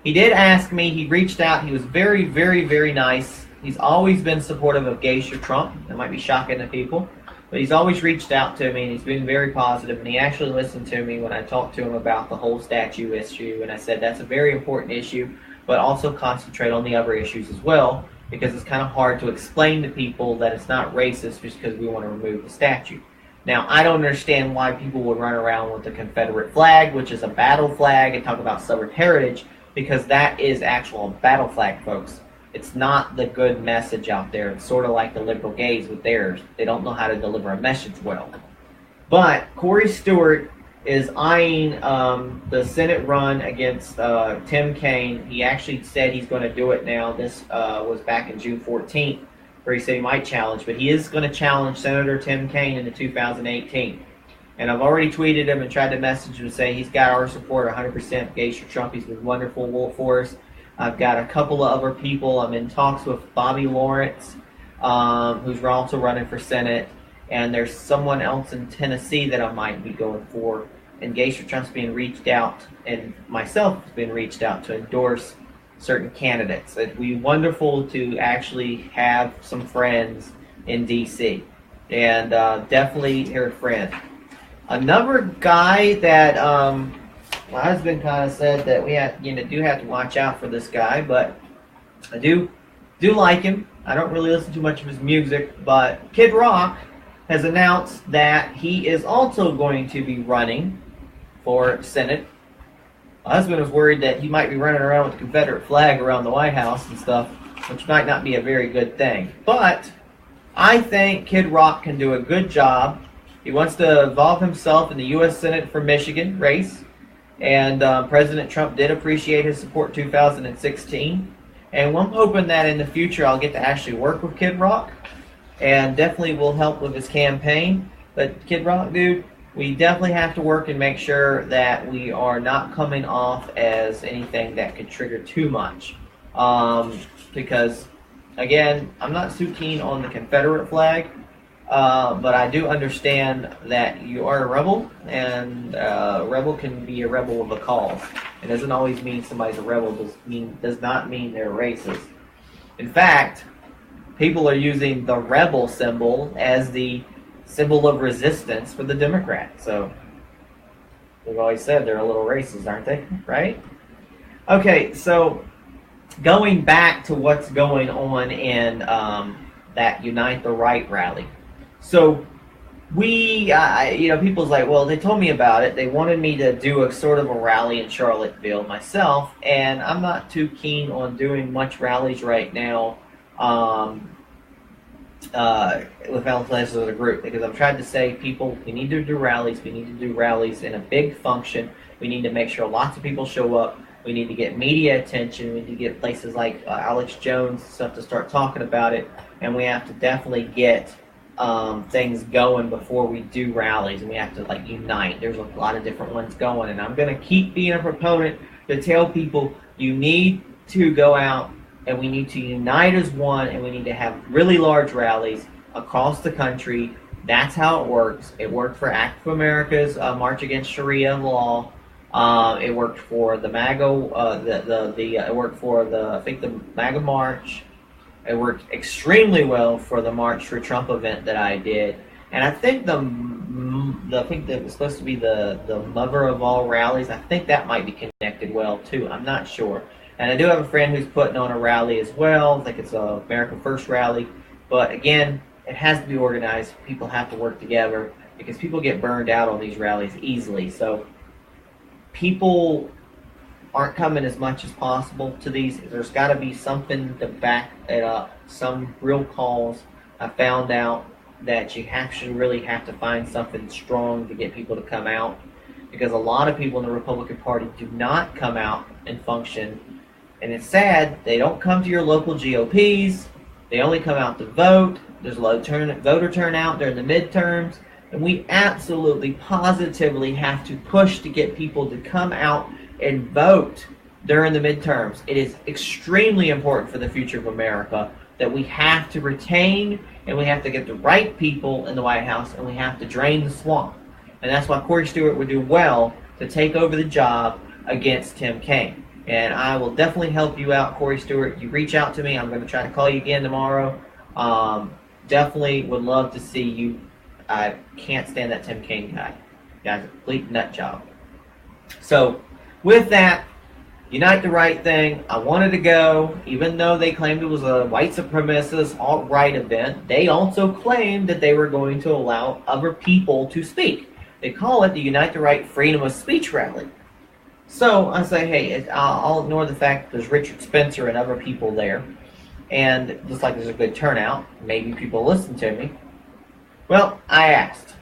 He did ask me. He reached out. He was very, very, very nice. He's always been supportive of Geisha Trump. That might be shocking to people, but he's always reached out to me, and he's been very positive, and he actually listened to me when I talked to him about the whole statue issue, and I said that's a very important issue, but also concentrate on the other issues as well, because it's kind of hard to explain to people that it's not racist just because we want to remove the statue. Now, I don't understand why people would run around with the Confederate flag, which is a battle flag, and talk about Southern heritage, because that is actual battle flag, folks. It's not the good message out there. It's sort of like the liberal gays with theirs. They don't know how to deliver a message well. But Corey Stewart is eyeing the Senate run against Tim Kaine. He actually said he's going to do it now. This was back in June 14th, where he said he might challenge. But he is going to challenge Senator Tim Kaine in the 2018. And I've already tweeted him and tried to message him and say he's got our support 100%. Geisha Trump, he's been wonderful for us. I've got a couple of other people. I'm in talks with Bobby Lawrence, who's also running for Senate. And there's someone else in Tennessee that I might be going for. And Geisha Trump's being reached out, and myself has been reached out to endorse certain candidates. It'd be wonderful to actually have some friends in D.C. And definitely her friend. Another guy that my husband kind of said that we do have to watch out for this guy, but I do like him. I don't really listen to much of his music, but Kid Rock has announced that he is also going to be running for Senate. My husband was worried that he might be running around with the Confederate flag around the White House and stuff, which might not be a very good thing. But I think Kid Rock can do a good job. He wants to involve himself in the U.S. Senate for Michigan race, and President Trump did appreciate his support in 2016. And I'm hoping that in the future I'll get to actually work with Kid Rock, and definitely will help with his campaign. But Kid Rock, dude, we definitely have to work and make sure that we are not coming off as anything that could trigger too much. Because, again, I'm not too keen on the Confederate flag. But I do understand that you are a rebel, and a rebel can be a rebel of a cause. It doesn't always mean somebody's a rebel. Does not mean they're racist. In fact, people are using the rebel symbol as the symbol of resistance for the Democrats. So we've always said they're a little racist, aren't they? Right? Okay, so going back to what's going on in that Unite the Right rally. So people's like, well, they told me about it. They wanted me to do a sort of a rally in Charlottesville myself, and I'm not too keen on doing much rallies right now with Valentine's as a group, because I've tried to say, people, we need to do rallies. We need to do rallies in a big function. We need to make sure lots of people show up. We need to get media attention. We need to get places like Alex Jones stuff to start talking about it, and we have to definitely get things going before we do rallies, and we have to unite. There's a lot of different ones going, and I'm going to keep being a proponent to tell people you need to go out and we need to unite as one, and we need to have really large rallies across the country. That's how it works. It worked for Act of America's March Against Sharia law. It worked for the MAGA. It worked for the MAGA March. It worked extremely well for the March for Trump event that I did, and I think I think that was supposed to be the mother of all rallies. I think that might be connected well too. I'm not sure. And I do have a friend who's putting on a rally as well. I think it's a America First rally, but again, it has to be organized. People have to work together because people get burned out on these rallies easily. So people aren't coming as much as possible to these. There's got to be something to back it up, some real cause. I found out that you actually really have to find something strong to get people to come out. because a lot of people in the Republican Party do not come out and function. And it's sad, they don't come to your local GOPs. They only come out to vote. There's a low voter turnout during the midterms. And we absolutely, positively have to push to get people to come out and vote during the midterms. It is extremely important for the future of America that we have to retain, and we have to get the right people in the White House, and we have to drain the swamp. And that's why Corey Stewart would do well to take over the job against Tim Kaine. And I will definitely help you out, Corey Stewart. You reach out to me. I'm going to try to call you again tomorrow. Definitely would love to see you. I can't stand that Tim Kaine guy. Guy's a complete nut job. So, with that, Unite the Right thing, I wanted to go, even though they claimed it was a white supremacist alt-right event, they also claimed that they were going to allow other people to speak. They call it the Unite the Right Freedom of Speech Rally. So I say, hey, I'll ignore the fact that there's Richard Spencer and other people there, and looks like there's a good turnout. Maybe people listen to me. Well, I asked,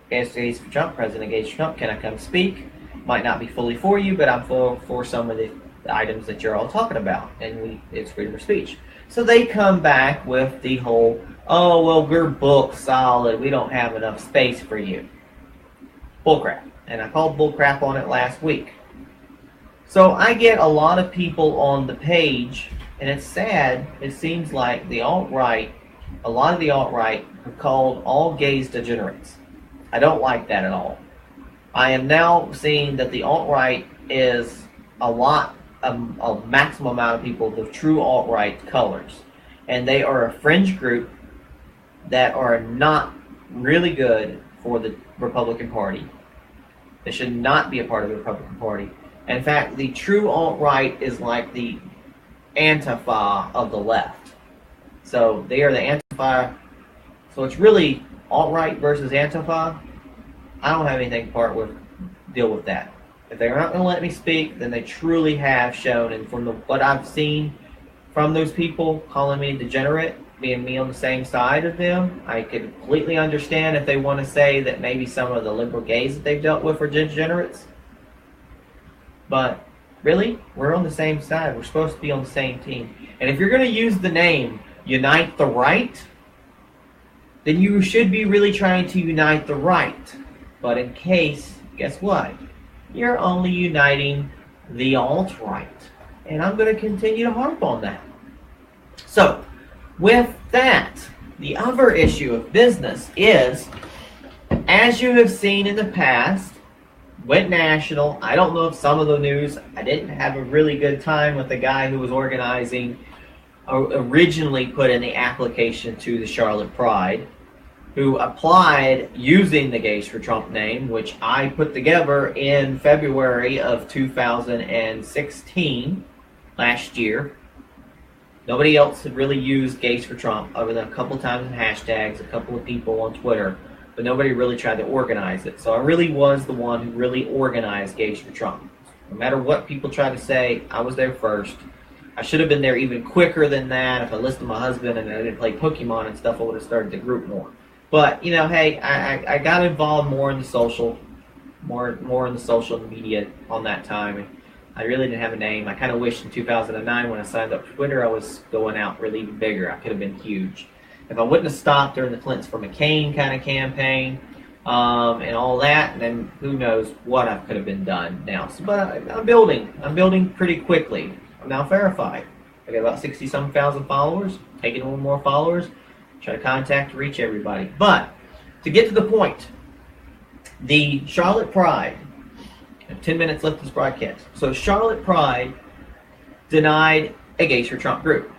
Gays for Trump, President Gays for Trump, can I come speak? Might not be fully for you, but I'm for some of the items that you're all talking about, and it's freedom of speech. So they come back with the whole, oh, well, we're booked solid, we don't have enough space for you. Bullcrap. And I called bullcrap on it last week. So I get a lot of people on the page, and it's sad, it seems like the alt-right, a lot of the alt-right have called all gays degenerates. I don't like that at all. I am now seeing that the alt-right is a maximum amount of people, the true alt-right colors. And they are a fringe group that are not really good for the Republican Party. They should not be a part of the Republican Party. In fact, the true alt-right is like the Antifa of the left. So they are the Antifa. So it's really alt-right versus Antifa. I don't have anything to deal with that. If they're not going to let me speak, then they truly have shown, and from what I've seen from those people calling me degenerate, being me on the same side of them, I could completely understand if they want to say that maybe some of the liberal gays that they've dealt with are degenerates. But really, we're on the same side. We're supposed to be on the same team. And if you're going to use the name Unite the Right, then you should be really trying to unite the right. But in case, guess what? You're only uniting the alt-right. And I'm going to continue to harp on that. So, with that, the other issue of business is, as you have seen in the past, went national. I don't know if some of the news, I didn't have a really good time with the guy who was organizing, originally put in the application to the Charlotte Pride, who applied using the Gays for Trump name, which I put together in February of 2016, last year. Nobody else had really used Gays for Trump, other than a couple times in hashtags, a couple of people on Twitter, but nobody really tried to organize it. So I really was the one who really organized Gays for Trump. No matter what people try to say, I was there first. I should have been there even quicker than that. If I listened to my husband and I didn't play Pokemon and stuff, I would have started the group more. But, hey, I got involved more in the social media on that time. And I really didn't have a name. I kind of wished in 2009 when I signed up for Twitter I was going out really even bigger. I could have been huge. If I wouldn't have stopped during the Clintons for McCain kind of campaign and all that, then who knows what I could have been done now. So, but I'm building. I'm building pretty quickly. I'm now verified. I got about 60-some thousand followers. Taking a little more followers. Try to contact, reach everybody. But to get to the point, the Charlotte Pride, I have 10 minutes left of this broadcast. So Charlotte Pride denied a Gays for Trump group.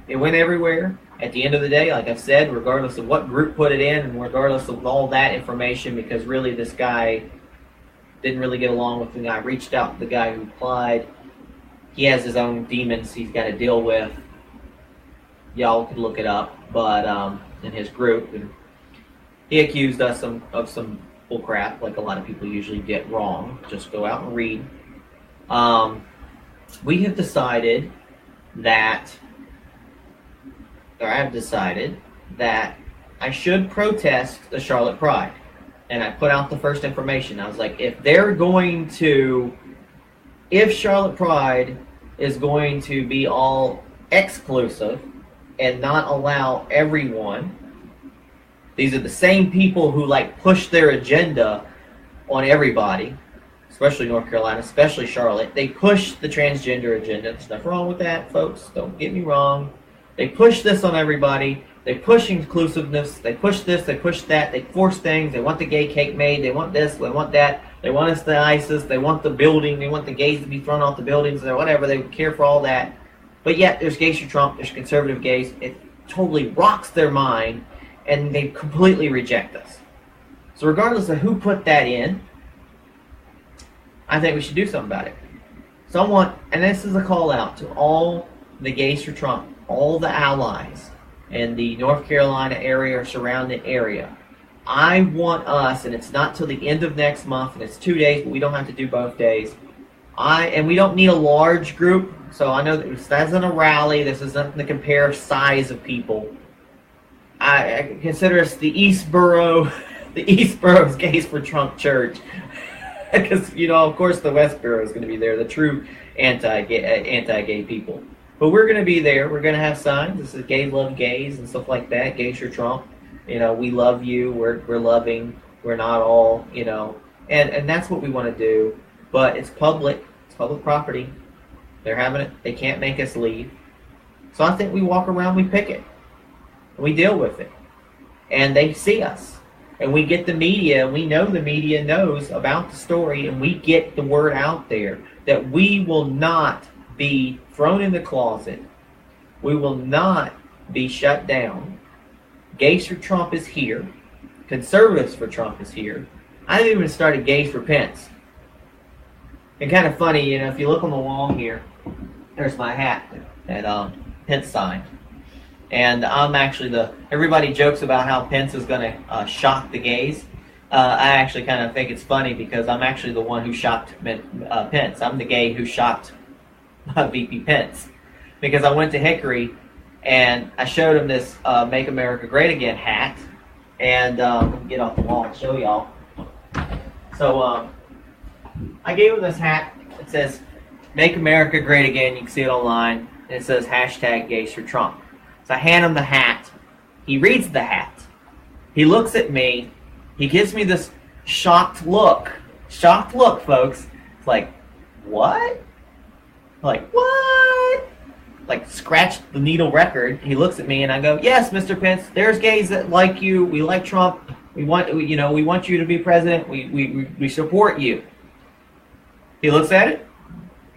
It went everywhere. At the end of the day, like I said, regardless of what group put it in and regardless of all that information, because really this guy didn't really get along with the guy, reached out to the guy who applied. He has his own demons he's got to deal with. Y'all could look it up, but in his group, and he accused us of some bullcrap, like a lot of people usually get wrong. Just go out and read. We have decided that, or I have decided that I should protest the Charlotte Pride. and I put out the first information. I was like, if Charlotte Pride is going to be all exclusive and not allow everyone, these are the same people who like push their agenda on everybody, especially North Carolina, especially Charlotte. They push the transgender agenda. There's nothing wrong with that, folks. Don't get me wrong. They push this on everybody. They push inclusiveness. They push this. They push that. They force things. They want the gay cake made. They want this. They want that. They want us to ISIS. They want the building. They want the gays to be thrown off the buildings or whatever. They care for all that. But yet there's gays for Trump. There's conservative gays. It totally rocks their mind, and they completely reject us. So regardless of who put that in, I think we should do something about it. So I want, and this is a call out to all the gays for Trump, all the allies in the North Carolina area or surrounding area. I want us, and it's not till the end of next month, and it's 2 days, but we don't have to do both days. And we don't need a large group, so I know that this isn't a rally, this is nothing to compare size of people. I consider us the East Borough, the East Borough's Gays for Trump Church. Because, of course the West Borough is going to be there, the true anti-gay people. But we're going to be there. We're going to have signs. This is Gay Love Gays and stuff like that. Gays for Trump. We love you. We're loving. We're not all, And that's what we want to do. But it's public. It's public property. They're having it. They can't make us leave. So I think we walk around, we pick it. And we deal with it. And they see us. And we get the media, and we know the media knows about the story, and we get the word out there that we will not be thrown in the closet. We will not be shut down. Gays for Trump is here. Conservatives for Trump is here. I haven't even started Gays for Pence. And kind of funny, if you look on the wall here, there's my hat that Pence signed. And I'm actually everybody jokes about how Pence is going to shock the gays. I actually kind of think it's funny because I'm actually the one who shocked Pence. I'm the gay who shocked VP Pence. Because I went to Hickory and I showed him this Make America Great Again hat. And get off the wall and show y'all. So I gave him this hat. It says Make America Great Again. You can see it online. And it says #Gays for Trump. So I hand him the hat. He reads the hat. He looks at me. He gives me this shocked look. Shocked look, folks. It's like, what? Like, what? Like, scratch the needle record. He looks at me and I go, yes, Mr. Pence, there's gays that like you. We like Trump. We want you to be president. We support you. He looks at it,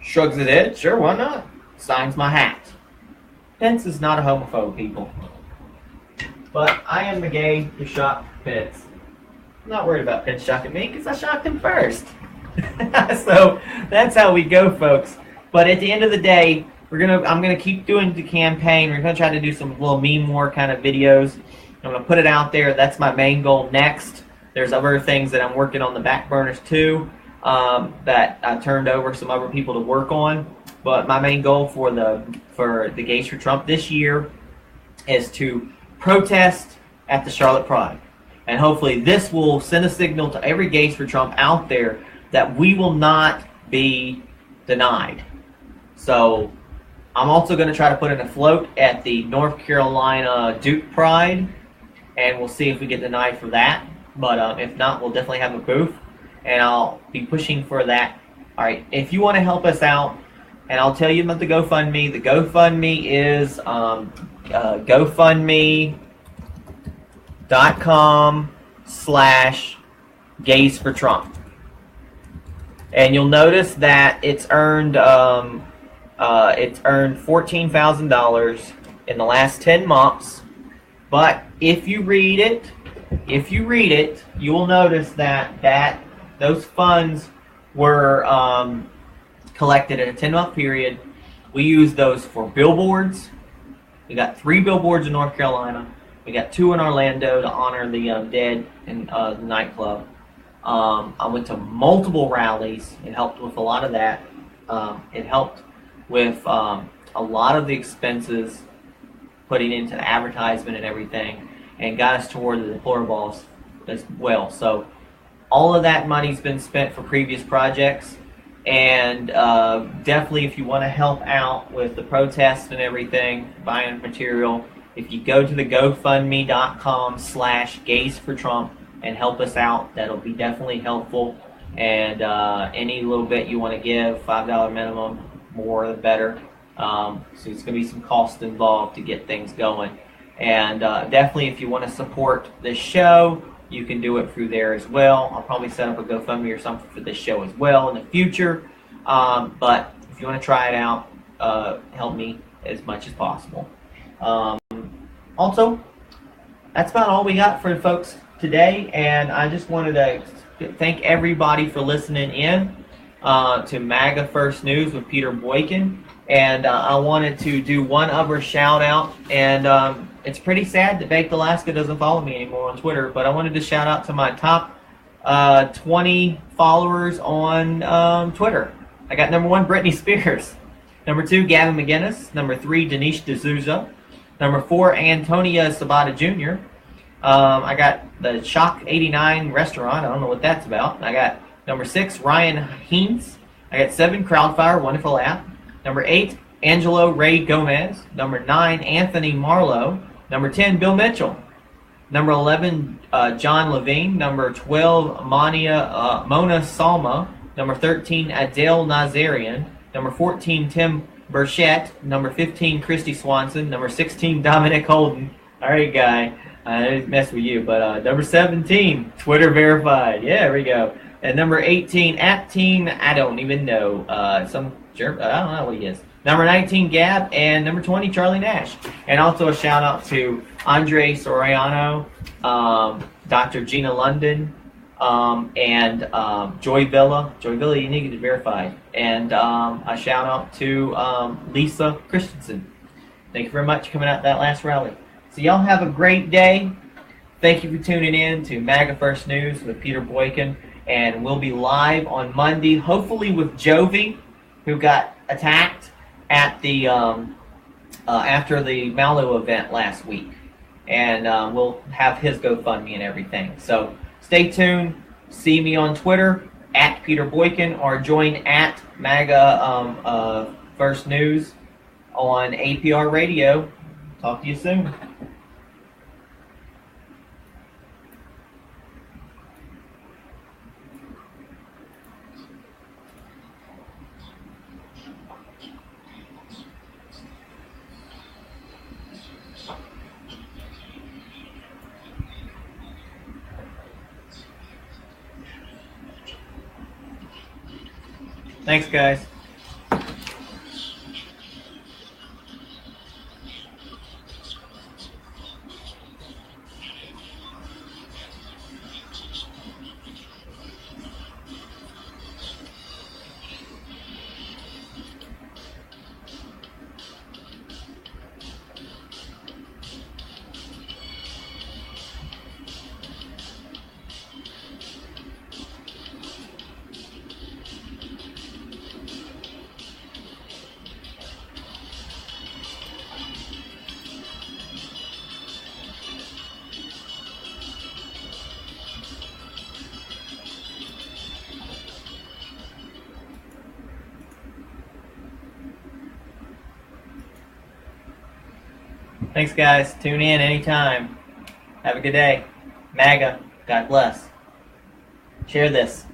shrugs his head. Sure, why not? Signs my hat. Pence is not a homophobe, people. But I am the gay who shocked Pence. I'm not worried about Pence shocking me because I shocked him first. So that's how we go, folks. But at the end of the day, I'm gonna keep doing the campaign. We're gonna try to do some little meme war kind of videos. I'm gonna put it out there. That's my main goal next. There's other things that I'm working on the back burners too, that I turned over some other people to work on. But my main goal for the Gays for Trump this year is to protest at the Charlotte Pride. And hopefully this will send a signal to every Gays for Trump out there that we will not be denied. So I'm also going to try to put in a float at the North Carolina Duke Pride, and we'll see if we get denied for that. But if not, we'll definitely have a booth, and I'll be pushing for that. All right, if you want to help us out, and I'll tell you about the GoFundMe. The GoFundMe is GoFundMe.com/Gays for Trump. And you'll notice that it's earned $14,000 in the last 10 months. But if you read it, you will notice that those funds were collected in a 10-month period. We use those for billboards. We got 3 billboards in North Carolina. We got 2 in Orlando to honor the dead in the nightclub. I went to multiple rallies. It helped with a lot of that. It helped with a lot of the expenses putting into advertisement and everything, and got us toward the deplorables as well. So all of that money's been spent for previous projects. And definitely, if you want to help out with the protests and everything, buying material, if you go to the GoFundMe.com/GaysForTrump and help us out, that'll be definitely helpful. And any little bit you want to give, $5 minimum, more the better. So it's going to be some cost involved to get things going. And definitely, if you want to support the show, you can do it through there as well. I'll probably set up a GoFundMe or something for this show as well in the future. But if you want to try it out, help me as much as possible. Also, that's about all we got for folks today. And I just wanted to thank everybody for listening in to MAGA First News with Peter Boykin. And I wanted to do one other shout out. And it's pretty sad that Baked Alaska doesn't follow me anymore on Twitter, but I wanted to shout out to my top 20 followers on Twitter. I got number 1, Britney Spears. Number 2, Gavin McGinnis. Number 3, Denise D'Souza. Number 4, Antonia Sabata Jr. I got the Shock 89 restaurant. I don't know what that's about. I got number 6, Ryan Heens. I got 7, Crowdfire, wonderful app. Number 8, Angelo Ray Gomez. Number 9, Anthony Marlowe. Number 10, Bill Mitchell. Number 11, John Levine. Number 12, Mona Salma. Number 13, Adele Nazarian. Number 14, Tim Burchett. Number 15, Christy Swanson. Number 16, Dominic Holden. All right, guy. I didn't mess with you, but number 17, Twitter verified. Yeah, there we go. And number 18, @Team, I don't even know. Some jerk, I don't know what he is. Number 19, Gab, and number 20, Charlie Nash. And also a shout out to Andre Soriano, Dr. Gina London, and Joy Villa. Joy Villa, you need to get verified. And a shout out to Lisa Christensen. Thank you very much for coming out that last rally. So y'all have a great day. Thank you for tuning in to MAGA First News with Peter Boykin. And we'll be live on Monday, hopefully with Jovi, who got attacked at the after the Malu event last week, and we'll have his GoFundMe and everything. So stay tuned. See me on Twitter @Peter Boykin, or join @MAGA First News on APR Radio. Talk to you soon. Thanks, guys. Thanks, guys. Tune in anytime. Have a good day. MAGA, God bless. Share this.